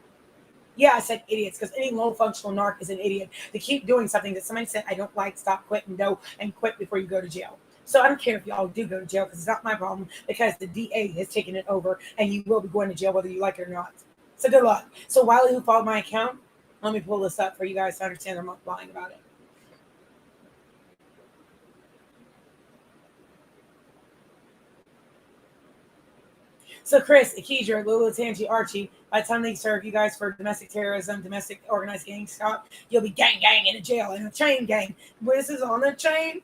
Yeah, I said idiots because any low functional narc is an idiot. They keep doing something that somebody said, I don't like, stop, quit, and no, and quit before you go to jail. So I don't care if y'all do go to jail because it's not my problem, because the DA has taken it over and you will be going to jail whether you like it or not. So good luck. So Wiley, who followed my account, let me pull this up for you guys to understand I'm not lying about it. So Chris, Akidra, Lulu, Tangi, Archie, by the time they serve you guys for domestic terrorism, domestic organized gang stop, you'll be gang in a jail in a chain gang. This is on the chain.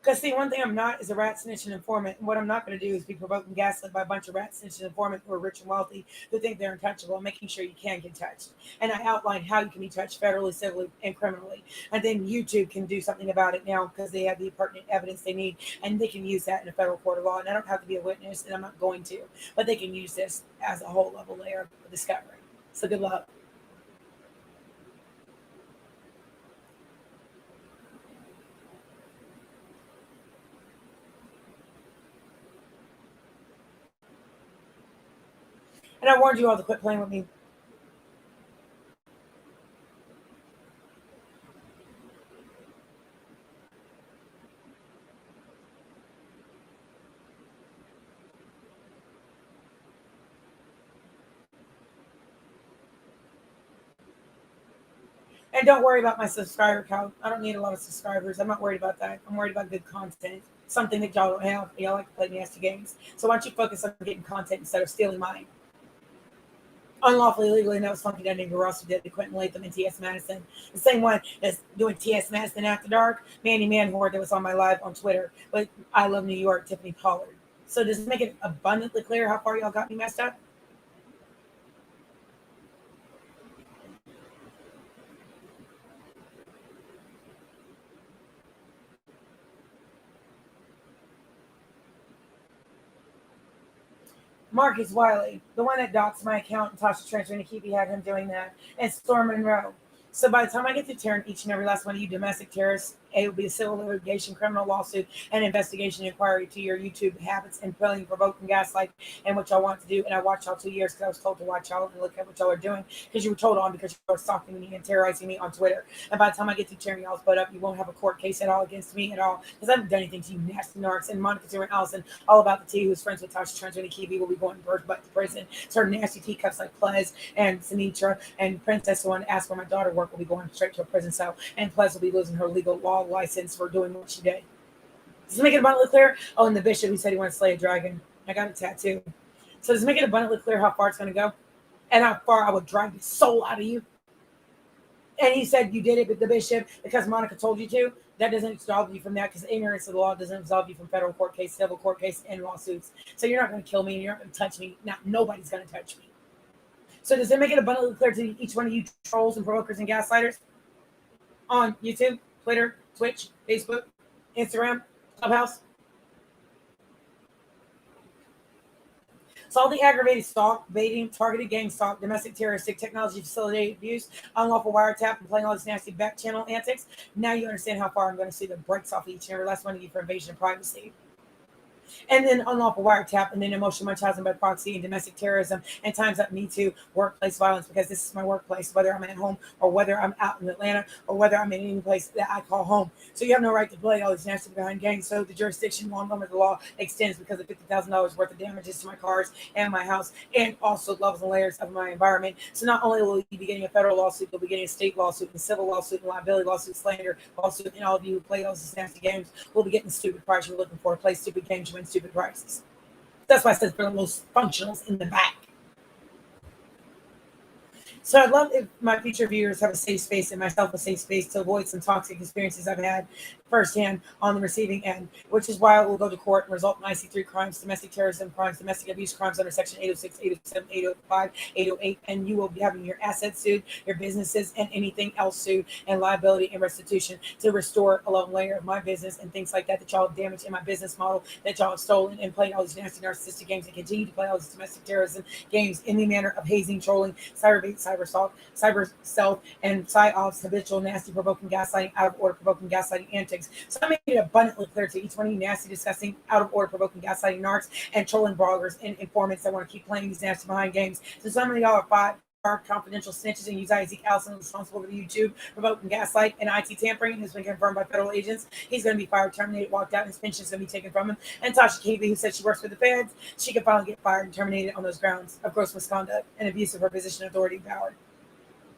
Because see, one thing I'm not is a rat snitch and informant. And what I'm not going to do is be provoking gaslit by a bunch of rat snitch and informant who are rich and wealthy who think they're untouchable. I'm making sure you can get touched. And I outlined how you can be touched federally, civilly, and criminally. And then YouTube can do something about it now because they have the pertinent evidence they need, and they can use that in a federal court of law. And I don't have to be a witness, and I'm not going to, but they can use this as a whole level layer of discovery. So good luck. And I warned you all to quit playing with me. And don't worry about my subscriber count. I don't need a lot of subscribers. I'm not worried about that. I'm worried about good content. Something that y'all don't have. Y'all like to play nasty games. So why don't you focus on getting content instead of stealing mine? Unlawfully, legally, and that was Funky Dundee Ross who did the Quentin Latham and T.S. Madison. The same one that's doing T.S. Madison After Dark, Manny Manhort that was on my live on Twitter. But I Love New York, Tiffany Pollard. So does it make it abundantly clear how far y'all got me messed up? Marcus Wiley, the one that doxed my account and Tasha Trench and Akibi had him doing that, and Storm Monroe. So by the time I get to turn each and every last one of you domestic terrorists, it will be a civil litigation, criminal lawsuit, and investigation inquiry to your YouTube habits and pulling, provoking, gaslight, and what y'all want to do. And I watched y'all 2 years because I was told to watch y'all and look at what y'all are doing because you were told on because you were stalking me and terrorizing me on Twitter. And by the time I get to tearing y'all's butt up, you won't have a court case at all against me at all because I haven't done anything to you nasty narcs. And Monica Zimmer Allison, all about the tea, who's friends with Tasha Trench and Akibi, will be going birth butt to prison. So her nasty teacups like Plez and Sinitra and Princess, the one to ask where my daughter worked, will be going straight to a prison cell. And Plez will be losing her legal law license for doing what she did. Does it make it abundantly clear? Oh, and the bishop who said he wanted to slay a dragon. I got a tattoo. So does it make it abundantly clear how far it's going to go? And how far I would drag the soul out of you? And he said you did it with the bishop because Monica told you to. That doesn't absolve you from that because ignorance of the law doesn't absolve you from federal court case, civil court case, and lawsuits. So you're not going to kill me and you're not going to touch me. Now, nobody's going to touch me. So does it make it abundantly clear to each one of you trolls and provokers and gaslighters on YouTube, Twitter, Twitch, Facebook, Instagram, Clubhouse? So all the aggravated stalk, baiting, targeted gang stalk, domestic terroristic technology facilitated abuse, unlawful wiretap, and playing all these nasty back channel antics. Now you understand how far I'm going to see the brakes off each and every last one of you for invasion of privacy. And then unlawful wiretap, and then emotional munchausen by proxy and domestic terrorism, and times up me too, workplace violence, because this is my workplace, whether I'm at home or whether I'm out in Atlanta or whether I'm in any place that I call home. So you have no right to play all these nasty behind gangs. So the jurisdiction long under the law extends because of $50,000 worth of damages to my cars and my house, and also levels and layers of my environment. So not only will you be getting a federal lawsuit, you'll be getting a state lawsuit, and civil lawsuit, and liability lawsuit, slander lawsuit, and all of you who play those nasty games will be getting the stupid price you're looking for. Play stupid games, you win stupid prices. That's why I said for the most functionals in the back. So I'd love if my future viewers have a safe space and myself a safe space to avoid some toxic experiences I've had firsthand on the receiving end, which is why I will go to court and result in IC3 crimes, domestic terrorism crimes, domestic abuse crimes under Section 806, 807, 805, 808, and you will be having your assets sued, your businesses, and anything else sued, and liability and restitution to restore a level layer of my business and things like that that y'all have damaged in my business model, that y'all have stolen and played all these nasty narcissistic games and continue to play all these domestic terrorism games in the manner of hazing, trolling, cyber bait, cyber assault, cyber stealth, and psyops, habitual, nasty, provoking, gaslighting, out of order, provoking, gaslighting antics. So I made it abundantly clear to each one of you nasty, disgusting, out of order, provoking, gaslighting narcs, and trolling bloggers and informants that want to keep playing these nasty behind games. So some of y'all are confidential snitches and use Zeke Allison responsible for the YouTube provoking gaslight and IT tampering has been confirmed by federal agents. He's going to be fired, terminated, walked out, and his pension is going to be taken from him. And Tasha Keeley, who said she works for the feds, she could finally get fired and terminated on those grounds of gross misconduct and abuse of her position of authority and power.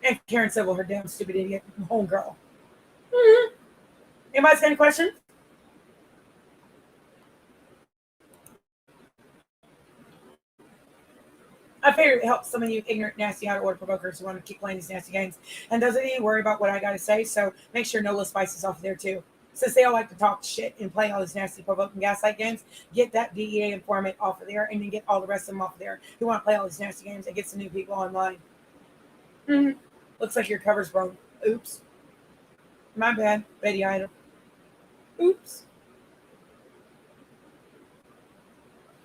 And Karen Civil, her damn stupid idiot homegirl. Mm-hmm. Anybody's got any questions? I figured it helps some of you ignorant, nasty, out of order provokers who want to keep playing these nasty games. And doesn't even worry about what I got to say. So make sure Nola Spice is off there too. Since they all like to talk shit and play all these nasty provoking gaslight games, get that DEA informant off of there and then get all the rest of them off of there who want to play all these nasty games and get some new people online. Mm-hmm. Looks like your cover's broke. Oops. My bad, Betty Idle. Oops.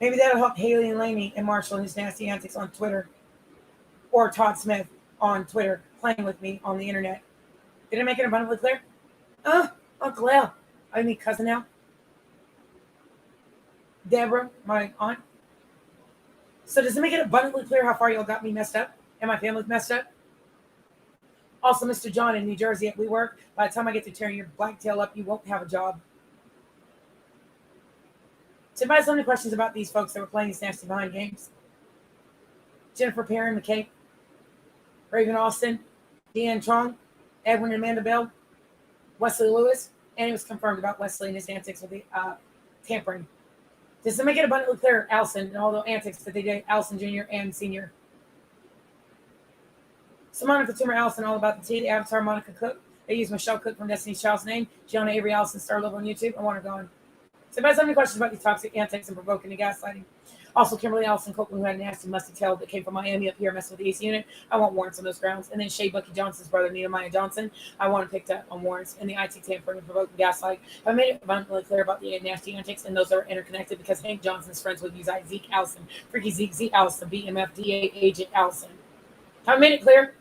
Maybe that'll help Haley and Laney and Marshall and his nasty antics on Twitter. Or Todd Smith on Twitter playing with me on the internet. Did I make it abundantly clear? Uncle Al. I mean cousin Al. Deborah, my aunt. So does it make it abundantly clear how far y'all got me messed up? And my family's messed up? Also, Mr. John in New Jersey at WeWork, by the time I get to tearing your black tail up, you won't have a job. So anybody has any questions about these folks that were playing these nasty behind games? Jennifer Perrin, McKay, Raven Austin, Deanne Trong, Edwin and Amanda Bell, Wesley Lewis, and it was confirmed about Wesley and his antics with the tampering. Does it make it abundantly clear, Allison, and all the antics that they did, Allison Jr. and Sr.? So Monica Toomer Allison, all about the tea, the avatar Monica Cook. They use Michelle Cook from Destiny's Child's name. Gianna Avery Allison, Star Love on YouTube. I want her gone. So anybody have any questions about these toxic antics and provoking and gaslighting? Also, Kimberly Allison Copeland, who had a nasty musty tail that came from Miami up here messing with the AC unit. I want warrants on those grounds. And then Shay Bucky Johnson's brother, Nehemiah Johnson. I want him picked up on warrants in the IT tampering and provoking gaslight. I made it abundantly clear about the nasty antics and those that are interconnected because Hank Johnson's friends with you, Zeke Allison, Freaky Zeke Allison, BMF DA agent Allison. Have I made it clear?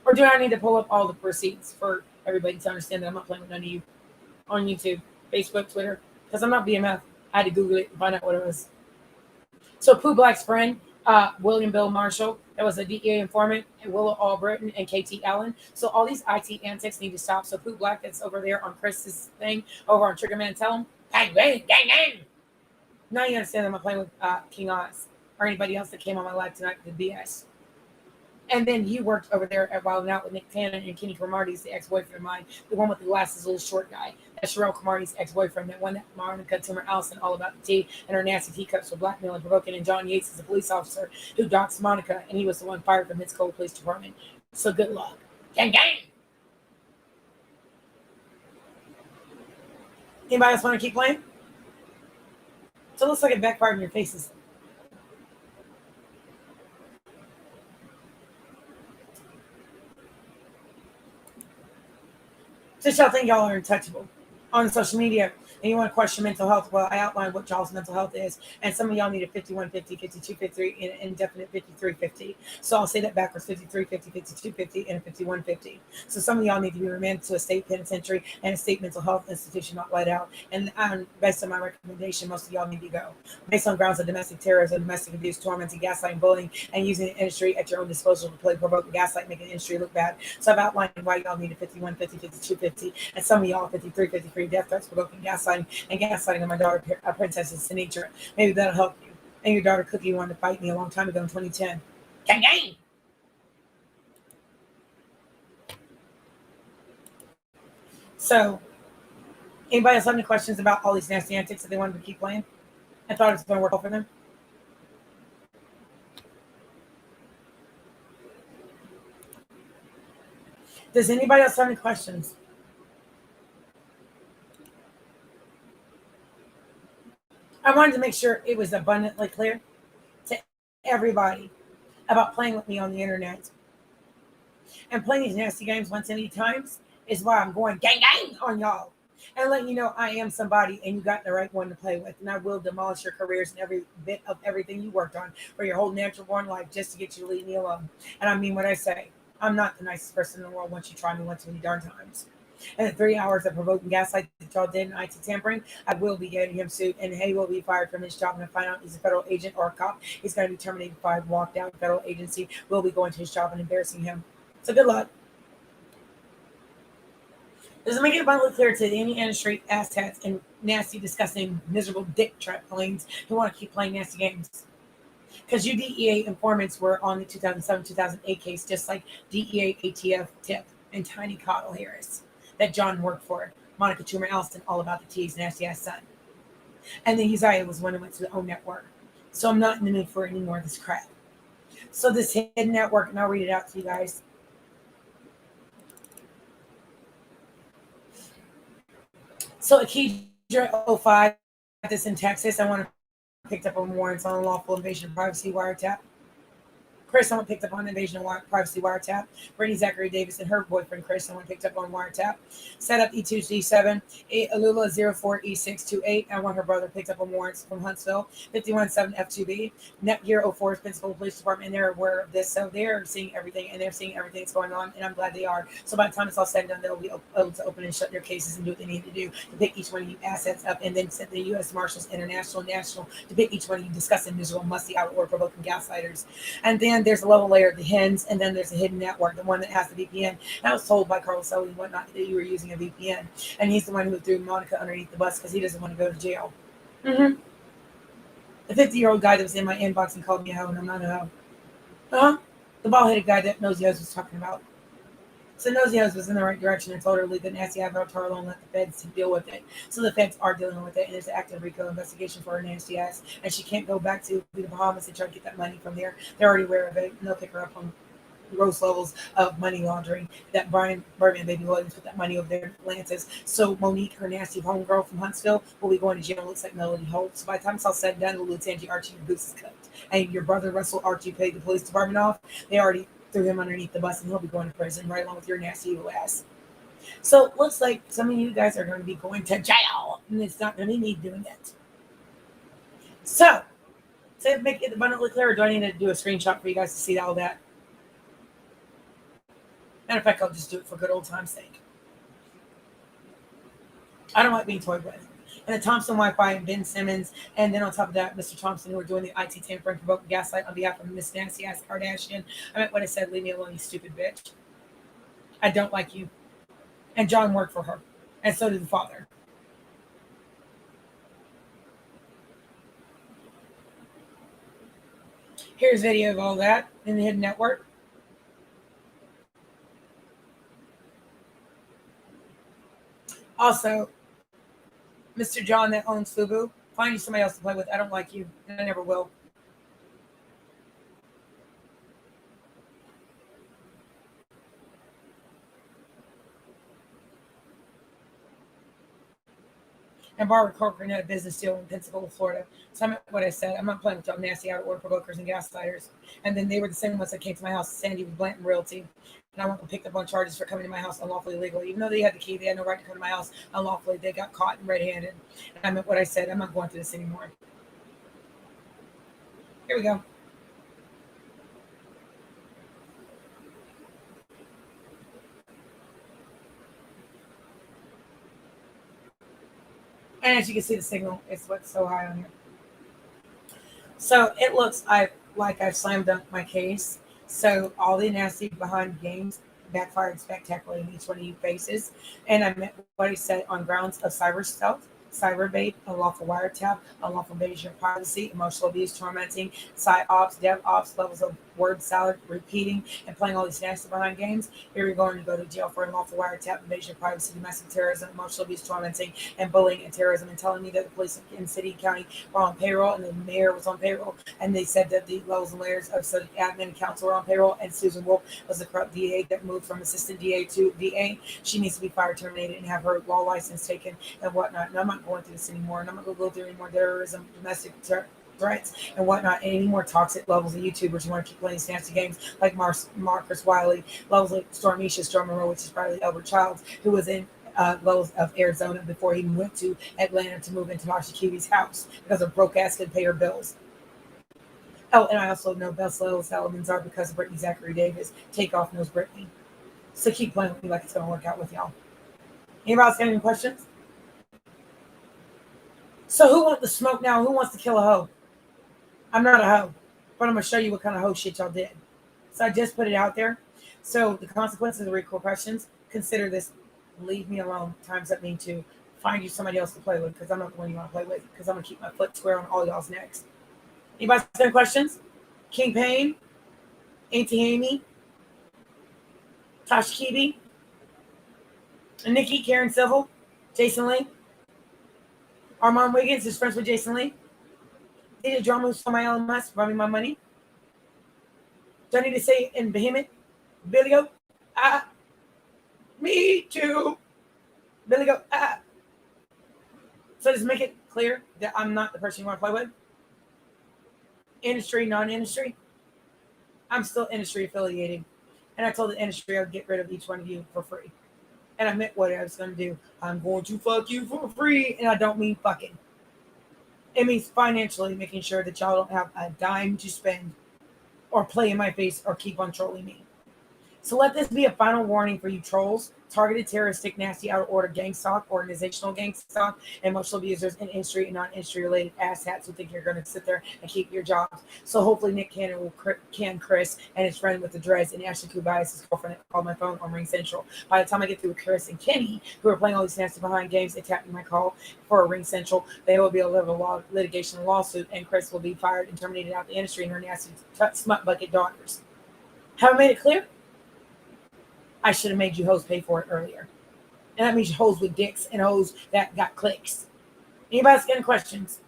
Or do I need to pull up all the receipts for everybody to understand that I'm not playing with none of you on YouTube, Facebook, Twitter? Because I'm not BMF. I had to Google it and find out what it was. So Pooh Black's friend, William Bill Marshall, that was a DEA informant, and Willow Albritton and KT Allen. So all these IT antics need to stop. So Pooh Black that's over there on Chris's thing, over on Triggerman, tell him, gang, gang, gang, gang. Now you understand that I'm not playing with King Oz or anybody else that came on my live tonight with the BS. And then you worked over there at Wild 'N Out with Nick Cannon and Kenny Cromartie's the ex-boyfriend of mine, the one with the glasses, little short guy. That's Sherelle Cromartie's ex-boyfriend that won that Monica Toomer Allison all about the tea and her nasty teacups for blackmail and provoking. And John Yates is a police officer who doxed Monica, and he was the one fired from his Cole Police Department. So good luck. Gang, gang. Anybody else want to keep playing? So it looks like it backfired in your faces. Just y'all think y'all are untouchable on social media and you want to question mental health. Well, I outlined what y'all's mental health is, and some of y'all need a 5150, 5250, and an indefinite 5350. So I'll say that backwards: 5350, 5250, and a 5150. So some of y'all need to be remanded to a state penitentiary and a state mental health institution, not let out. And based on my recommendation, most of y'all need to go based on grounds of domestic terrorism, domestic abuse, tormenting, gaslighting, bullying, and using the industry at your own disposal to play, provoke, gaslight, make the industry look bad. So I've outlined why y'all need a 5150, 5250, and some of y'all 5353, death threats, provoking, gaslighting, and gaslighting on my daughter, Princess Sinitra. Maybe that'll help you. And your daughter Cookie wanted to fight me a long time ago in 2010. Gang, gang. So, anybody else have any questions about all these nasty antics that they wanted to keep playing? I thought it was going to work out for them. Does anybody else have any questions? I wanted to make sure it was abundantly clear to everybody about playing with me on the internet. And playing these nasty games once any times is why I'm going gang gang on y'all. And letting you know I am somebody and you got the right one to play with. And I will demolish your careers and every bit of everything you worked on for your whole natural born life just to get you to leave me alone. And I mean what I say. I'm not the nicest person in the world once you try me once many darn times. And the 3 hours of provoking gaslight that y'all did in IT tampering, I will be getting him sued, and he will be fired from his job. And I find out he's a federal agent or a cop, he's going to be terminated by walked out. Federal agency will be going to his job and embarrassing him. So good luck. Does it make it abundantly clear to any industry asshats and nasty, disgusting, miserable dick trap planes who want to keep playing nasty games? Because you DEA informants were on the 2007-2008 case, just like DEA ATF Tip and Tiny Cottle Harris that John worked for. Monica Toomer Allison, all about the T's nasty ass son. And then Uzziah was one who went to the OWN network. So I'm not in the mood for any more of this crap. So this hidden network, and I'll read it out to you guys. So Akidra 05, this in Texas, I want to picked up on warrants on unlawful invasion of privacy wiretap. Chris, someone picked up on invasion of privacy wiretap. Brittany Zachary Davis and her boyfriend Chris, someone picked up on wiretap. Set up E2G7, Alula 04E628. I want her brother picked up on warrants from Huntsville. 517 F2B. Netgear 04's Pensacola Police Department, and they're aware of this, so they're seeing everything, and they're seeing everything that's going on, and I'm glad they are. So by the time it's all said and done, they'll be able to open and shut their cases and do what they need to do to pick each one of you assets up, and then send the U.S. Marshals International and National to pick each one of you disgusting, miserable, musty, out of order, provoking gaslighters. And then there's a level layer of the hens, and then there's a hidden network, the one that has the VPN. And I was told by Carlos Sully and whatnot that you were using a VPN, and he's the one who threw Monica underneath the bus because he doesn't want to go to jail. The 50-year-old guy that was in my inbox and called me a hoe, and I'm not a hoe. The bald-headed guy that Nosy Hose was talking about. So Nosy Hose was in the right direction and told her to leave the nasty avatar alone and let the feds deal with it. So the feds are dealing with it, and there's an active RICO investigation for her nasty ass, and she can't go back to the Bahamas and try to get that money from there. They're already aware of it, and they'll pick her up on gross levels of money laundering. That Brian Birdman Baby Williams put that money over there in Atlantis. So Monique, her nasty homegirl from Huntsville, will be going to jail. Looks like Melody Holt. So by the time it's all said and done, the Lieutenant Archie, your goose is cooked. And your brother Russell Archie paid the police department off. They already threw him underneath the bus, and he'll be going to prison right along with your nasty evil ass. So it looks like some of you guys are going to be going to jail, and it's not going to be me doing it. So to make it abundantly clear, do I need to do a screenshot for you guys to see all that? Matter of fact, I'll just do it for good old time's sake. I don't like being toyed with. And the Thompson Wi-Fi and Ben Simmons, and then on top of that, Mr. Thompson, who are doing the IT tampering, provoking gaslight on behalf of Miss Nancy ass Kardashian. I meant what I said. Leave me alone, you stupid bitch. I don't like you. And John worked for her, and so did the father. Here's video of all that in the hidden network. Also, Mr. John that owns Fubu, find you somebody else to play with. I don't like you, and I never will. And Barbara Corcoran had a business deal in Pensacola, Florida. So I meant what I said. I'm not playing with y'all nasty out of order provokers and gaslighters. And then they were the same ones that came to my house, Sandy with Blanton Realty. And I went and picked up on charges for coming to my house unlawfully illegally. Even though they had the key, they had no right to come to my house unlawfully. They got caught red-handed. And I meant what I said. I'm not going through this anymore. Here we go. And as you can see, the signal is what's so high on here. So it looks like I've slam dunked my case. So all the nasty behind games backfired spectacularly in each one of you faces. And I meant what I said on grounds of cyber stealth, cyber bait, unlawful wiretap, unlawful invasion of privacy, emotional abuse, tormenting, psyops, dev ops, levels of word salad, repeating, and playing all these nasty behind games. Here you're going to go to jail for unlawful wiretap, invasion of privacy, domestic terrorism, emotional abuse, tormenting, and bullying and terrorism, and telling me that the police in city and county were on payroll, and the mayor was on payroll, and they said that the levels and layers of the admin and council were on payroll, and Susan Wolf was the corrupt DA that moved from assistant DA to DA. She needs to be fired, terminated, and have her law license taken and whatnot. And I'm not going through this anymore, and I'm not going to go through any more terrorism, domestic threats and whatnot, and any more toxic levels of YouTubers who want to keep playing these nasty games like Marcus Wiley, levels like Stormisha Storm Monroe, which is probably Albert Childs, who was in levels of Arizona before he went to Atlanta to move into Tasha Kiwi's house because a broke ass could pay her bills. Oh, and I also know best levels elements are because of Brittany Zachary Davis. Takeoff knows Brittany. So keep playing with me like it's going to work out with y'all. Anybody else got any questions? So who wants the smoke now? Who wants to kill a hoe? I'm not a hoe, but I'm gonna show you what kind of hoe shit y'all did. So I just put it out there. So the consequences of repercussions, consider this. Leave me alone. Times that mean to find you somebody else to play with because I'm not the one you want to play with because I'm gonna keep my foot square on all y'all's necks. Anybody got any questions? King Payne, Auntie Amy, Tosh Kibi, Nikki, Karen Civil, Jason Lee. Armand Wiggins is friends with Jason Lee. DJ Drama who's on my Elon Musk, run me my money. Do I need to say in Behemoth? Billy Goat, me too. Billy Goat, So just make it clear that I'm not the person you want to play with. Industry, non-industry. I'm still industry affiliated. And I told the industry I would get rid of each one of you for free. And I meant what I was going to do. I'm going to fuck you for free. And I don't mean fucking. It means financially making sure that y'all don't have a dime to spend or play in my face or keep on trolling me. So let this be a final warning for you trolls, targeted terroristic, nasty, out of order gang stalk, organizational gang stalk, emotional abusers, and industry and non-industry related asshats who think you're going to sit there and keep your jobs. So hopefully Nick Cannon will can Chris and his friend with the dreads and Ashley Kubias, his girlfriend, called my phone on Ring Central. By the time I get through with Chris and Kenny, who are playing all these nasty behind games, they tapped me my call for a Ring Central. They will be able to have a litigation lawsuit, and Chris will be fired and terminated out the industry and her nasty smut bucket daughters. Have I made it clear? I should have made you hoes pay for it earlier. And that means hoes with dicks and hoes that got clicks. Anybody else got any questions?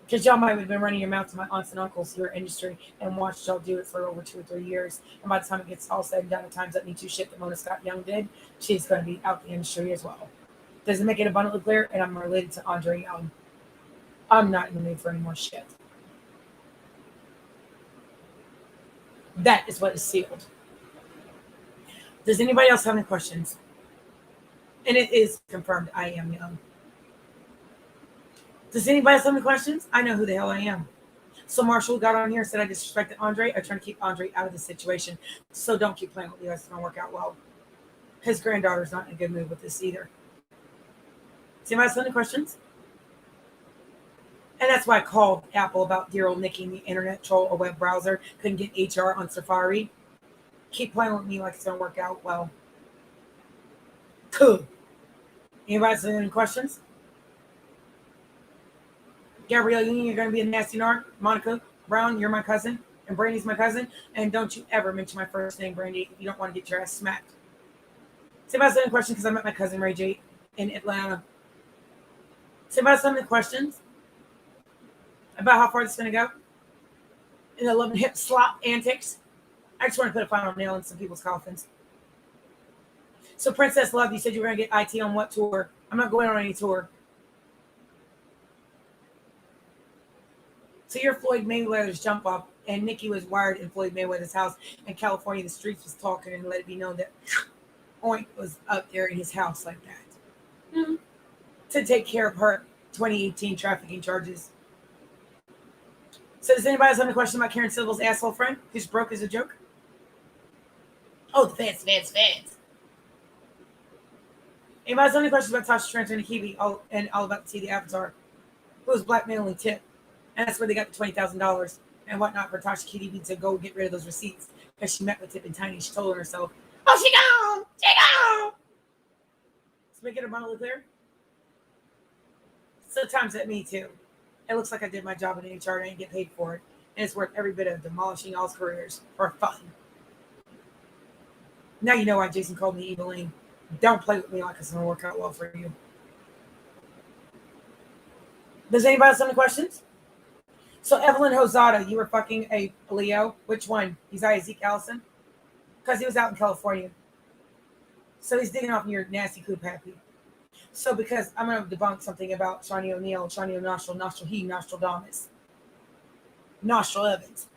Because y'all might have been running your mouth to my aunts and uncles here in industry and watched y'all do it for over 2 or 3 years. And by the time it gets all said and done, the times that Me Too shit that Mona Scott Young did, she's going to be out the industry as well. Does it make it abundantly clear? And I'm related to Andre Young. I'm not in the mood for any more shit. That is what is sealed. Does anybody else have any questions? And it is confirmed I am young. Does anybody else have any questions? I know who the hell I am. So Marshall got on here and said I disrespected Andre. I'm trying to keep Andre out of the situation. So don't keep playing with me. That's going to work out well. His granddaughter's not in a good mood with this either. Does anybody else have any questions? And that's why I called Apple about dear old Nikki, the internet troll, a web browser. Couldn't get HR on Safari. Keep playing with me like it's going to work out well. Cool. Anybody have any questions? Gabrielle Union, you're going to be a nasty narc. Monica Brown, you're my cousin. And Brandy's my cousin. And don't you ever mention my first name, Brandy, if you don't want to get your ass smacked. Does anybody have any questions? Because I met my cousin Ray J in Atlanta. Does anybody have any questions about how far this is going to go? In the 11 hip slop antics. I just want to put a final nail in some people's coffins. So Princess Love, you said you were going to get IT on what tour? I'm not going on any tour. So you're Floyd Mayweather's jump off, and Nikki was wired in Floyd Mayweather's house in California. The streets was talking and let it be known that Oink was up there in his house like that to take care of her 2018 trafficking charges. So does anybody have any question about Karen Civil's asshole friend who's broke as a joke? Oh, the fans. Anybody have any questions about Tasha Tranter and Kiwi and all about to see the Avatar? Who was blackmailing Tip? And that's where they got the $20,000 and whatnot for Tasha Kitty to go get rid of those receipts because she met with Tip and Tiny. She told herself, "Oh, she gone! Let's make it abundantly clear. Sometimes at me too. It looks like I did my job in HR and I didn't get paid for it. And it's worth every bit of demolishing y'all's careers for fun. Now you know why Jason called me Eveline. Don't play with me like it's going to work out well for you. Does anybody have any questions? So Evelyn Hosada, you were fucking a Leo. Which one? He's Zeke Allison? Because he was out in California. So he's digging off your nasty coop happy. So because I'm going to debunk something about Shawnee O'Neal, Shawnee O'Nostril, Nostril He, Nostradamus. Nostril Evans.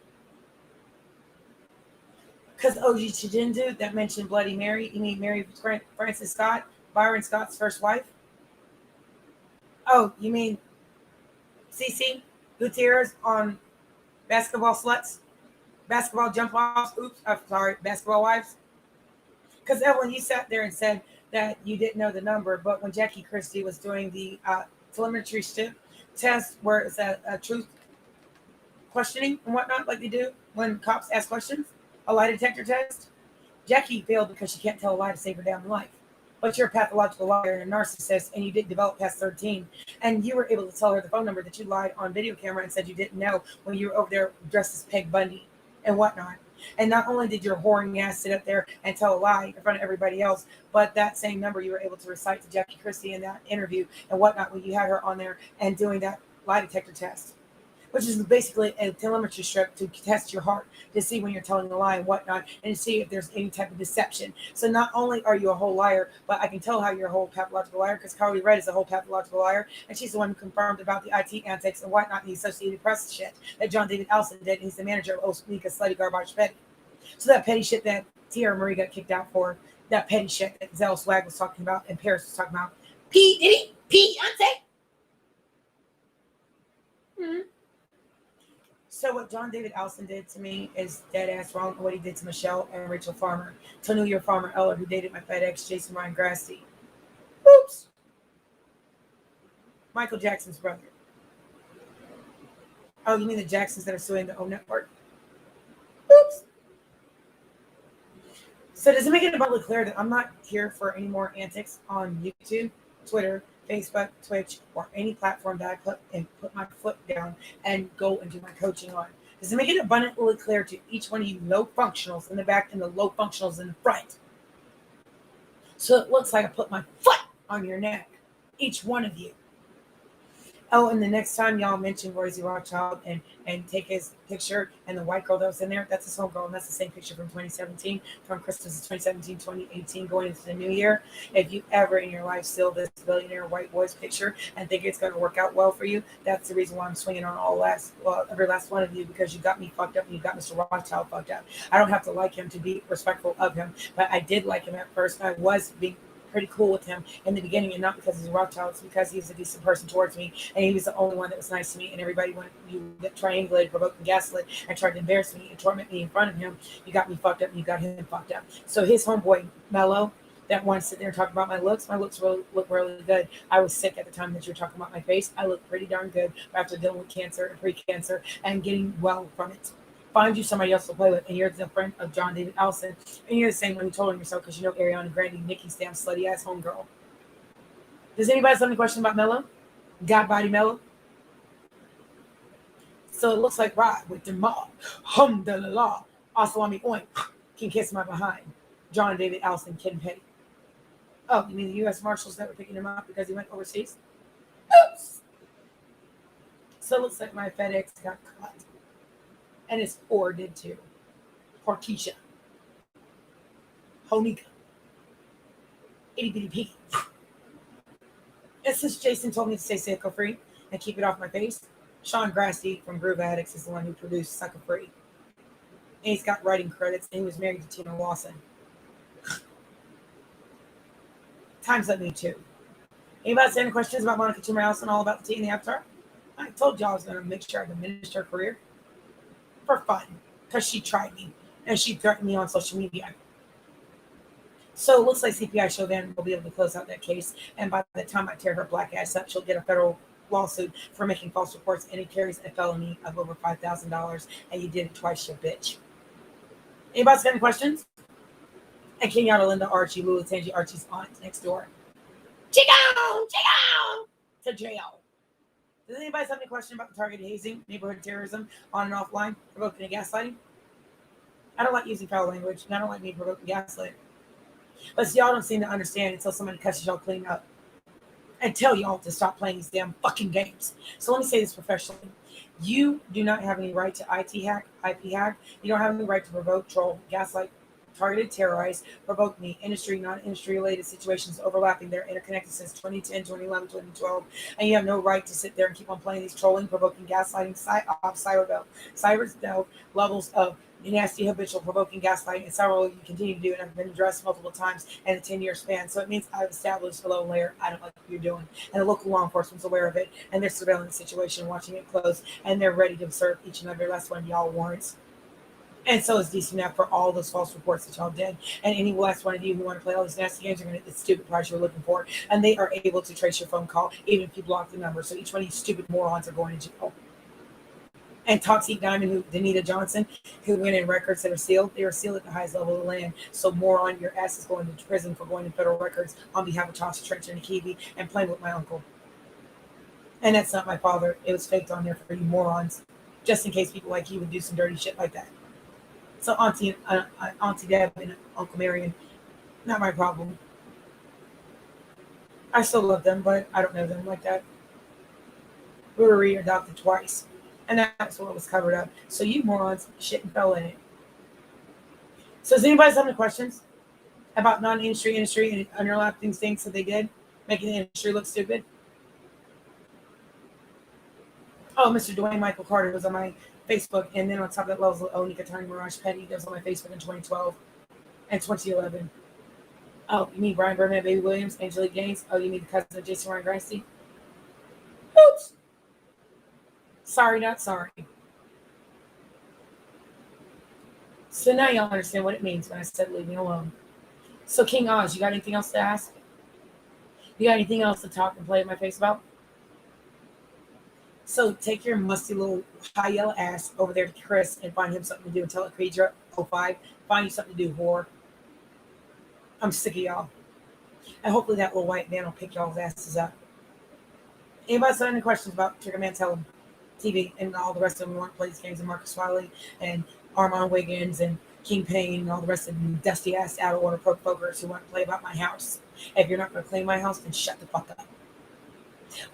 Because OG Chijindu that mentioned Bloody Mary, you mean Mary Frances Scott, Byron Scott's first wife? Oh, you mean Cece Gutierrez on Basketball Sluts? Basketball Jump Offs? Oops, I'm sorry, Basketball Wives? Because Evelyn, you sat there and said that you didn't know the number, but when Jackie Christie was doing the telemetry test, where it's a truth questioning and whatnot, like they do when cops ask questions, a lie detector test, Jackie failed because she can't tell a lie to save her damn life. But you're a pathological liar and a narcissist, and you didn't develop past 13. And you were able to tell her the phone number that you lied on video camera and said you didn't know when you were over there dressed as Peg Bundy and whatnot. And not only did your whoring ass sit up there and tell a lie in front of everybody else, but that same number you were able to recite to Jackie Christie in that interview and whatnot when you had her on there and doing that lie detector test, which is basically a telemetry strip to test your heart to see when you're telling a lie and whatnot, and to see if there's any type of deception. So not only are you a whole liar, but I can tell how you're a whole pathological liar because Carly Red is a whole pathological liar, and she's the one who confirmed about the IT antics and whatnot, and the Associated Press shit that John David Allison did, and he's the manager of Osmika Slutty Garbage Petty. So that petty shit that Tierra Marie got kicked out for, that petty shit that Zell Swag was talking about and Paris was talking about, P. Diddy, P. Mm-hmm. So what John David Allison did to me is dead ass wrong. What he did to Michelle and Rachel Farmer, to New York Farmer Eller, who dated my FedEx Jason Ryan Grassi. Oops. Michael Jackson's brother. Oh, you mean the Jacksons that are suing the O Network? Oops. So does it make it abundantly clear that I'm not here for any more antics on YouTube, Twitter, Facebook, Twitch, or any platform that I put my foot down and go and do my coaching on? Does it make it abundantly clear to each one of you low functionals in the back and the low functionals in the front? So it looks like I put my foot on your neck, each one of you. Oh, and the next time y'all mention Rosie Rothschild and take his picture and the white girl that was in there, that's his homegirl, and that's the same picture from 2017, from Christmas of 2017, 2018, going into the new year. If you ever in your life steal this billionaire white boy's picture and think it's going to work out well for you, that's the reason why I'm swinging on every last one of you, because you got me fucked up and you got Mr. Rothschild fucked up. I don't have to like him to be respectful of him, but I did like him at first. I was being pretty cool with him in the beginning, and not because he's a Rothschild, it's because he was a decent person towards me, and he was the only one that was nice to me. And everybody, when you triangulated, provoked, and gaslit, and tried to embarrass me and torment me in front of him, you got me fucked up and you got him fucked up. So his homeboy Mello, that one sit there and talk about my looks look really good. I was sick at the time that you're talking about my face. I look pretty darn good after dealing with cancer and pre-cancer and getting well from it. Find you somebody else to play with, and you're the friend of John David Allison, and you're the same one who told him yourself because you know Ariana Grande, Nikki's damn slutty ass homegirl. Does anybody have any question about Mello? God body Mello? So it looks like Rod with Jamal, Alhamdulillah, Asalami Oink, can kiss my behind. John David Allison, Ken Petty. Oh, you mean the U.S. Marshals that were picking him up because he went overseas? Oops. So it looks like my FedEx got caught. And his or did too. Poor Keisha. Honika. Itty bitty piggy. And since Jason told me to stay Sucker Free and keep it off my face, Sean Grassi from Groove Addicts is the one who produced Sucker Free. And he's got writing credits, and he was married to Tina Lawson. Times up me too. Anybody have any questions about Monica Toomer Allison, all about the tea and the Avatar? I told y'all I was going to make sure I diminished her career for fun, because she tried me and she threatened me on social media. So it looks like CPI Chauvin will be able to close out that case, and by the time I tear her black ass up, she'll get a federal lawsuit for making false reports, and it carries a felony of over $5,000, and you did it twice, you bitch. Anybody got any questions? And Kenyatta Linda Archie, Lula Tangi Archie's aunt next door. Chico to jail. Does anybody have any question about the targeted hazing, neighborhood terrorism, on and offline, provoking and gaslighting? I don't like using foul language, and I don't like being provoking gaslighting. But y'all don't seem to understand until somebody catches y'all clean up and tell y'all to stop playing these damn fucking games. So let me say this professionally. You do not have any right to IP hack. You don't have any right to provoke, troll, gaslight, targeted, terrorize, provoke me, industry, non-industry related situations overlapping. They're interconnected since 2010, 2011, 2012. And you have no right to sit there and keep on playing these trolling, provoking, gaslighting, cyber levels of nasty, habitual, provoking, gaslighting, and several you continue to do, and have been addressed multiple times in a 10-year span. So it means I've established a low layer. I don't like what you're doing. And the local law enforcement's aware of it, and they're surveilling the situation, watching it close, and they're ready to serve each and every last one of y'all warrants. And so is DCNAP for all those false reports that y'all did. And any last one of you who want to play all these nasty games are going to get the stupid prize you're looking for. And they are able to trace your phone call, even if you block the number. So each one of you stupid morons are going to jail. And Toxic Diamond, who Danita Johnson, who went in records that are sealed, they are sealed at the highest level of the land. So moron, your ass is going to prison for going to federal records on behalf of Tasha Trench and Kiwi and playing with my uncle. And that's not my father. It was faked on there for you morons, just in case people like you would do some dirty shit like that. So Auntie Deb and Uncle Marion, not my problem. I still love them, but I don't know them like that. We were readopted twice, and that's what was covered up. So you morons shit and fell in it. So does anybody have any questions about non-industry industry and underlapping things that they did, making the industry look stupid? Oh, Mr. Dwayne Michael Carter was on my Facebook, and then on top of that was Onika Tony Mirage Petty that was on my Facebook in 2012 and 2011. Oh, you mean Brian Burnett, Baby Williams, Angelique Gaines? Oh, you mean the cousin of Jason Ryan Grasty? Oops. Sorry, not sorry. So now y'all understand what it means when I said leave me alone. So King Oz, you got anything else to ask? You got anything else to talk and play in my face about? So take your musty little high yellow ass over there to Chris and find him something to do and tell it Creedra 05. Find you something to do, whore. I'm sick of y'all. And hopefully that little white man will pick y'all's asses up. Anybody got any questions about Trigger Man Tell 'em TV and all the rest of them who want to play these games, and Marcus Wiley and Armand Wiggins and King Payne and all the rest of them dusty ass out of order pro pokers who want to play about my house? If you're not going to claim my house, then shut the fuck up.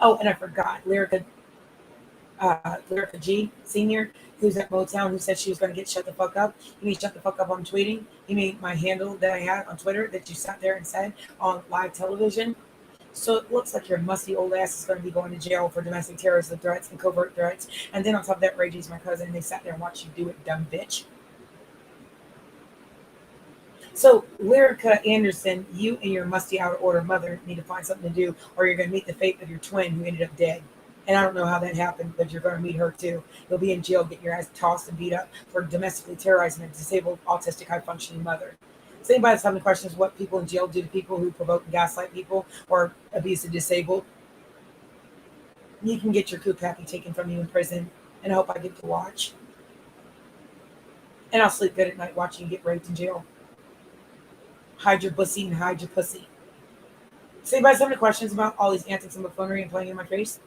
Oh, and I forgot, Lyrica G Senior, who's at Motown, who said she was going to get shut the fuck up. You mean shut the fuck up on tweeting? You mean my handle that I had on Twitter that you sat there and said on live television? So it looks like your musty old ass is going to be going to jail for domestic terrorism threats and covert threats. And then on top of that, Reggie's my cousin, and they sat there and watched you do it, dumb bitch. So, Lyrica Anderson, you and your musty out of order mother need to find something to do, or you're going to meet the fate of your twin who ended up dead. And I don't know how that happened, but you're going to meet her too. You'll be in jail, getting your ass tossed and beat up for domestically terrorizing a disabled, autistic, high functioning mother. So, anybody that's having questions what people in jail do to people who provoke and gaslight people or abuse the disabled, you can get your coop happy taken from you in prison, and I hope I get to watch. And I'll sleep good at night watching you get raped in jail. Hide your pussy and hide your pussy. So anybody have any questions about all these antics and buffoonery and playing in my face?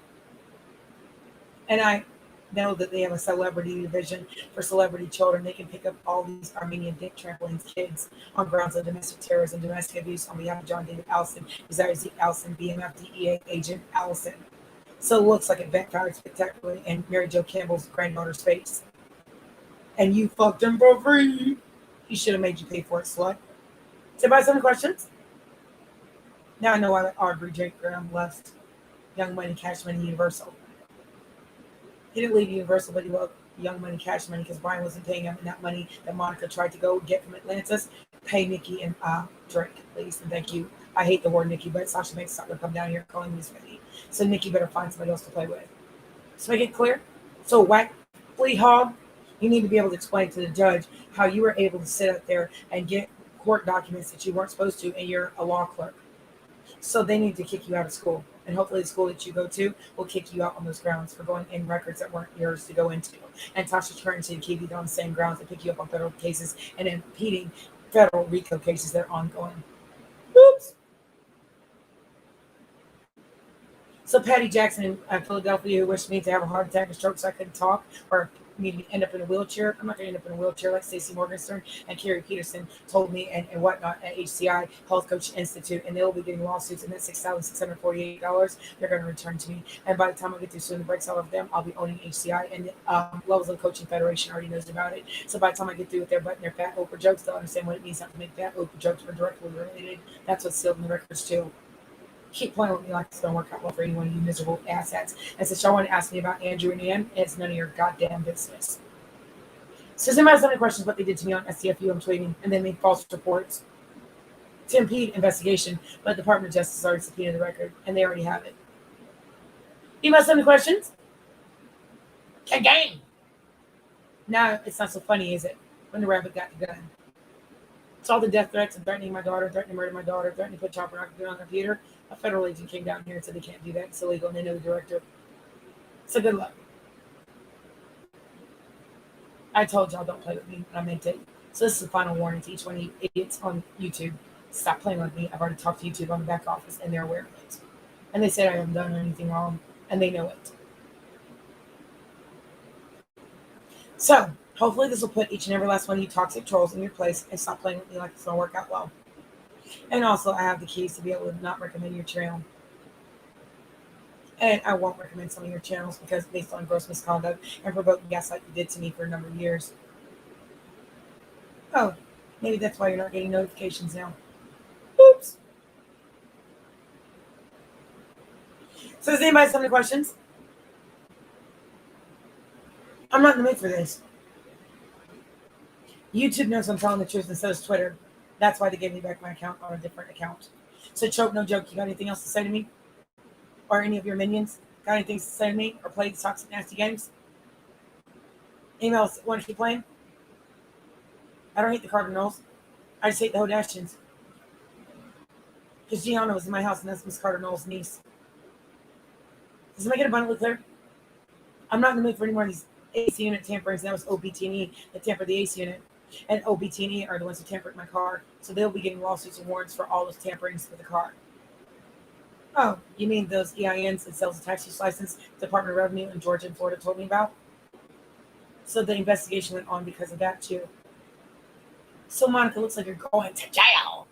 And I know that they have a celebrity division for celebrity children. They can pick up all these Armenian dick trampoline kids on grounds of domestic terrorism, domestic abuse on behalf of John David Allison, Desire Zeke Allison, BMF DEA agent Allison. So it looks like it backfired spectacularly in Mary Jo Campbell's granddaughter's face. And you fucked him for free. He should have made you pay for it, slut. Does anybody have any questions? Now I know why Aubrey Jake Graham left Young Money, Cash Money, Universal. He didn't leave Universal, but he left Young Money, Cash Money because Brian wasn't paying him, and that money that Monica tried to go get from Atlantis, pay Nikki and Drake, please, and thank you. I hate the word Nikki, but Sasha Banks not going to come down here calling me sweaty. So Nikki better find somebody else to play with. So make it clear. So whack flea hog, you need to be able to explain to the judge how you were able to sit up there and get court documents that you weren't supposed to, and you're a law clerk. So they need to kick you out of school. And hopefully the school that you go to will kick you out on those grounds for going in records that weren't yours to go into. And Tasha Trinity and Kiwi on the same grounds to pick you up on federal cases and impeding federal RICO cases that are ongoing. Oops. So Patty Jackson in Philadelphia, who wished me to have a heart attack or stroke so I couldn't talk, or me to end up in a wheelchair. I'm not going to end up in a wheelchair like Stacey Morgenstern and Carrie Peterson told me and whatnot at HCI Health Coach Institute. And they'll be getting lawsuits, and that $6,648 they're going to return to me. And by the time I get through suing the brakes all of them, I'll be owning HCI, and Levels of Coaching Federation already knows about it. So by the time I get through with their butt and their fat Oprah jokes, they'll understand what it means not to make fat Oprah jokes for directly related. That's what's sealed in the records too. Keep playing with me like it's going to work out well for any one of you miserable asshats. And since y'all want to ask me about Andrew and Ann, it's none of your goddamn business. So does anybody have any questions what they did to me on STFU? I'm tweeting, and they made false reports to impede investigation, but the Department of Justice already subpoenaed the record, and they already have it. Anybody have any questions? Gang! Now, it's not so funny, is it? when the rabbit got the gun. So all the death threats and threatening my daughter, threatening to murder my daughter, threatening to put child pornography on the computer, a federal agent came down here and said they can't do that. It's illegal, and they know the director. So good luck. I told y'all don't play with me, and I meant it. So this is the final warning to each one of you idiots on YouTube. Stop playing with me. I've already talked to YouTube on the back office, and they're aware of it. And they said I haven't done anything wrong, and they know it. So hopefully this will put each and every last one of you toxic trolls in your place and stop playing with me like it's going to work out well. And also, I have the keys to be able to not recommend your channel. And I won't recommend some of your channels because based on gross misconduct and provoking gaslight you did to me for a number of years. Oh, maybe that's why you're not getting notifications now. Oops. So does anybody have any questions? I'm not in the mood for this. YouTube knows I'm telling the truth, and so does Twitter. That's why they gave me back my account on a different account. So Choke, no joke, you got anything else to say to me? Or any of your minions got anything to say to me? Or play these toxic, nasty games? Emails want to keep playing? I don't hate the Cardinals. I just hate the Hodashins. Because Gianna was in my house, and that's Miss Cardinal's niece. Does it make it abundantly clear? I'm not in the mood for any more of these AC unit tamperings. That was OBT&E that tampered the AC unit. And OBT&E are the ones who tampered my car. So they'll be getting lawsuits and warrants for all those tamperings with the car. Oh, you mean those EINs and sales and tax use license Department of Revenue in Georgia and Florida told me about? So the investigation went on because of that too. So Monica, looks like you're going to jail.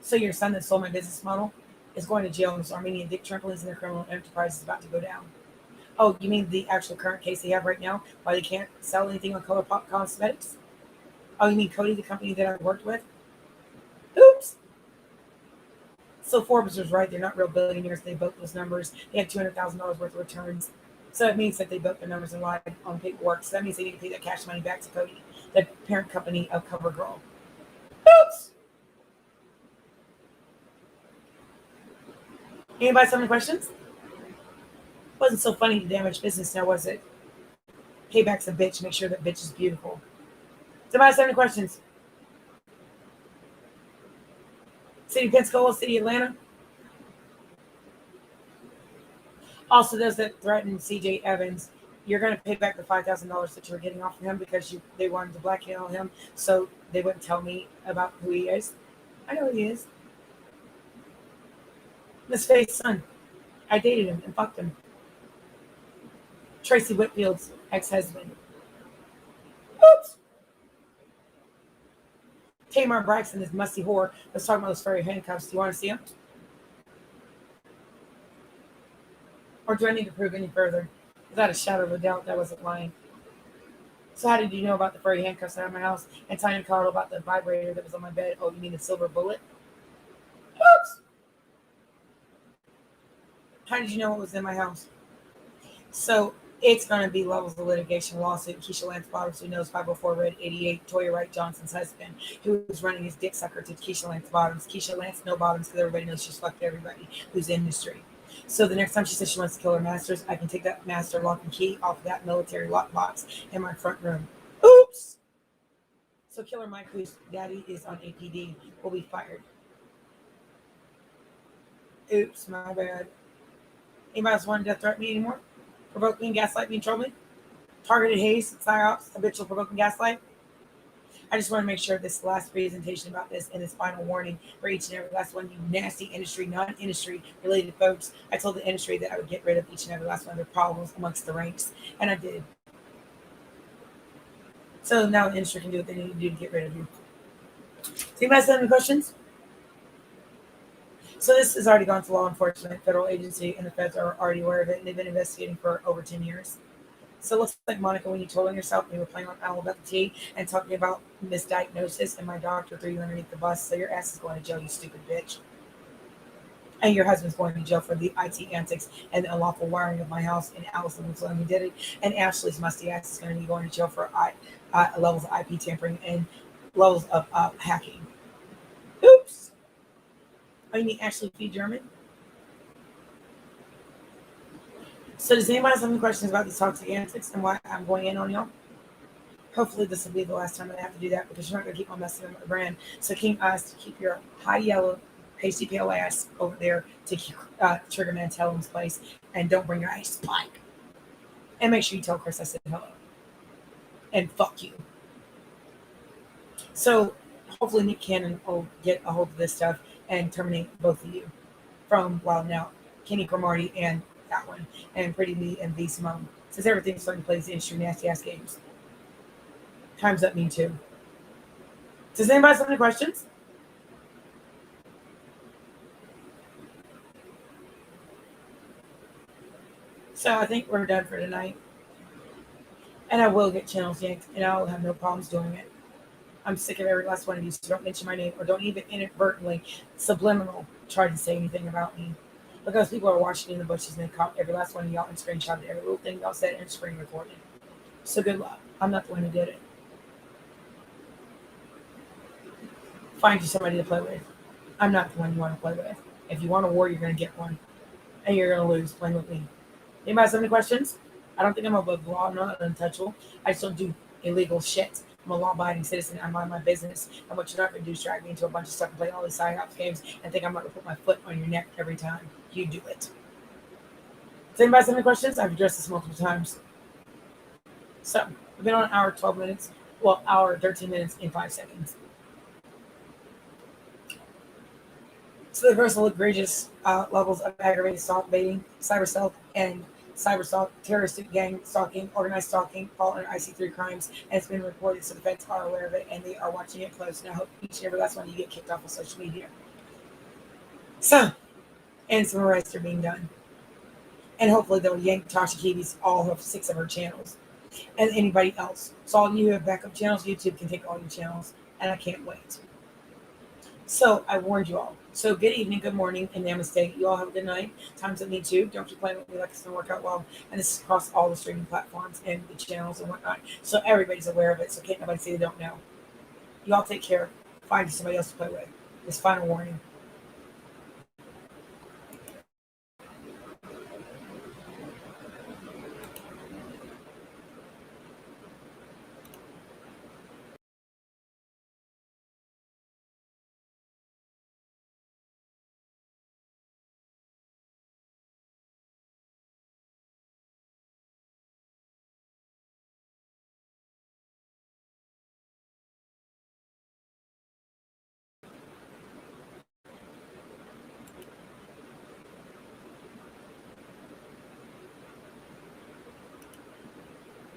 So your son that stole my business model is going to jail, and his Armenian dick trampolines and their criminal enterprise is about to go down. Oh, you mean the actual current case they have right now? Why they can't sell anything on Color Pop Cosmetics? Oh, you mean Cody, the company that I worked with? Oops. So Forbes was right. They're not real billionaires. They booked those numbers. They had $200,000 worth of returns. So it means that they booked the numbers and lied on paperwork. So that means they need to pay that cash money back to Cody, the parent company of CoverGirl. Oops. Anybody have any questions? Wasn't so funny to damage business now, was it? Payback's a bitch. Make sure that bitch is beautiful. Somebody have any questions? City of Pensacola, City of Atlanta. Also, those that threatened CJ Evans, you're going to pay back the $5,000 that you were getting off of him because they wanted to blackmail him, so they wouldn't tell me about who he is. I know who he is. Miss Faye's son. I dated him and fucked him. Tracy Whitfield's ex-husband. Oops. Tamar Braxton, this musty whore, was talking about those furry handcuffs. Do you want to see them? Or do I need to prove any further? Without a shadow of a doubt, that wasn't lying. So how did you know about the furry handcuffs that are in my house? And Tanya Carl about the vibrator that was on my bed? Oh, you mean the silver bullet? Oops. How did you know what was in my house? So it's going to be levels of litigation lawsuit. Keisha Lance Bottoms, who knows 504 Red 88, Toya Wright Johnson's husband, who was running his dick sucker to Keisha Lance Bottoms. Keisha Lance, no bottoms, because everybody knows she's fucked everybody who's in the industry. So the next time she says she wants to kill her masters, I can take that master lock and key off that military lockbox in my front room. Oops! So Killer Mike, whose daddy is on APD, will be fired. Oops, my bad. Anybody else want to death threat me anymore? Provoke me and gaslight me and troll me? Targeted haze, psyops, habitual provoking gaslight? I just want to make sure this last presentation about this and this final warning for each and every last one, you nasty industry, non-industry related folks. I told the industry that I would get rid of each and every last one of their problems amongst the ranks, and I did. So now the industry can do what they need to do to get rid of you. Does anybody have any questions? So this has already gone to law enforcement, federal agency, and the feds are already aware of it, and they've been investigating for over 10 years. So it looks like, Monica, when you told on yourself, and you were playing on Owl about the tea and talking about misdiagnosis, and my doctor threw you underneath the bus, so your ass is going to jail, you stupid bitch. And your husband's going to jail for the IT antics and the unlawful wiring of my house, and Allison was the one who did it, and Ashley's musty ass is going to be going to jail for levels of IP tampering and levels of hacking. Oops. Oh, you mean Ashley P. German? So does anybody have any questions about these toxic antics and why I'm going in on y'all? Hopefully, this will be the last time I have to do that because you're not going to keep on messing up my brand. So, King Us, keep your high yellow pasty pale ass over there to keep Trigger Mantellum's place, and don't bring your ice spike. And make sure you tell Chris I said hello. And fuck you. So, hopefully, Nick Cannon will get a hold of this stuff and terminate both of you from Wild Now, Kenny Cromartie and that one, and Pretty Lee and V Simone. Since everything's starting to play these industry nasty ass games. Time's up, me too. Does anybody have any questions? So I think we're done for tonight. And I will get channels yanked, and I'll have no problems doing it. I'm sick of every last one of you, so don't mention my name or don't even inadvertently, subliminal, try to say anything about me. Because people are watching in the bushes and they caught every last one of y'all and screenshotted every little thing y'all said and screen recorded. So good luck. I'm not the one who did it. Find you somebody to play with. I'm not the one you want to play with. If you want a war, you're going to get one. And you're going to lose playing with me. Anybody have any questions? I don't think I'm above the law. I'm not untouchable. I just don't do illegal shit. I'm a law-abiding citizen. I mind my business. And what you're not going to do is drag me into a bunch of stuff and play all these side-ops games and think I'm going to put my foot on your neck every time you do it. Does anybody have any questions? I've addressed this multiple times. So, we've been on an hour, 12 minutes. Well, hour, 13 minutes in 5 seconds. So the gross egregious levels of aggravated stalk baiting, cyber stealth, and cyber stalk, terroristic gang stalking, organized stalking, fall under IC3 crimes, and it's been reported, so the feds are aware of it and they are watching it close. And I hope each and every last one of you get kicked off of social media. So, and some arrests are being done. And hopefully they'll yank Tasha Kiwi's all of 6 of her channels. And anybody else. So all you who have backup channels, YouTube can take all your channels. And I can't wait. So I warned you all. So good evening, good morning, and namaste. You all have a good night. Time's up, me too. Don't keep playing with me like it's going to work out well. And this is across all the streaming platforms and the channels and whatnot. So everybody's aware of it. So can't nobody say they don't know. You all take care. Find somebody else to play with. This final warning.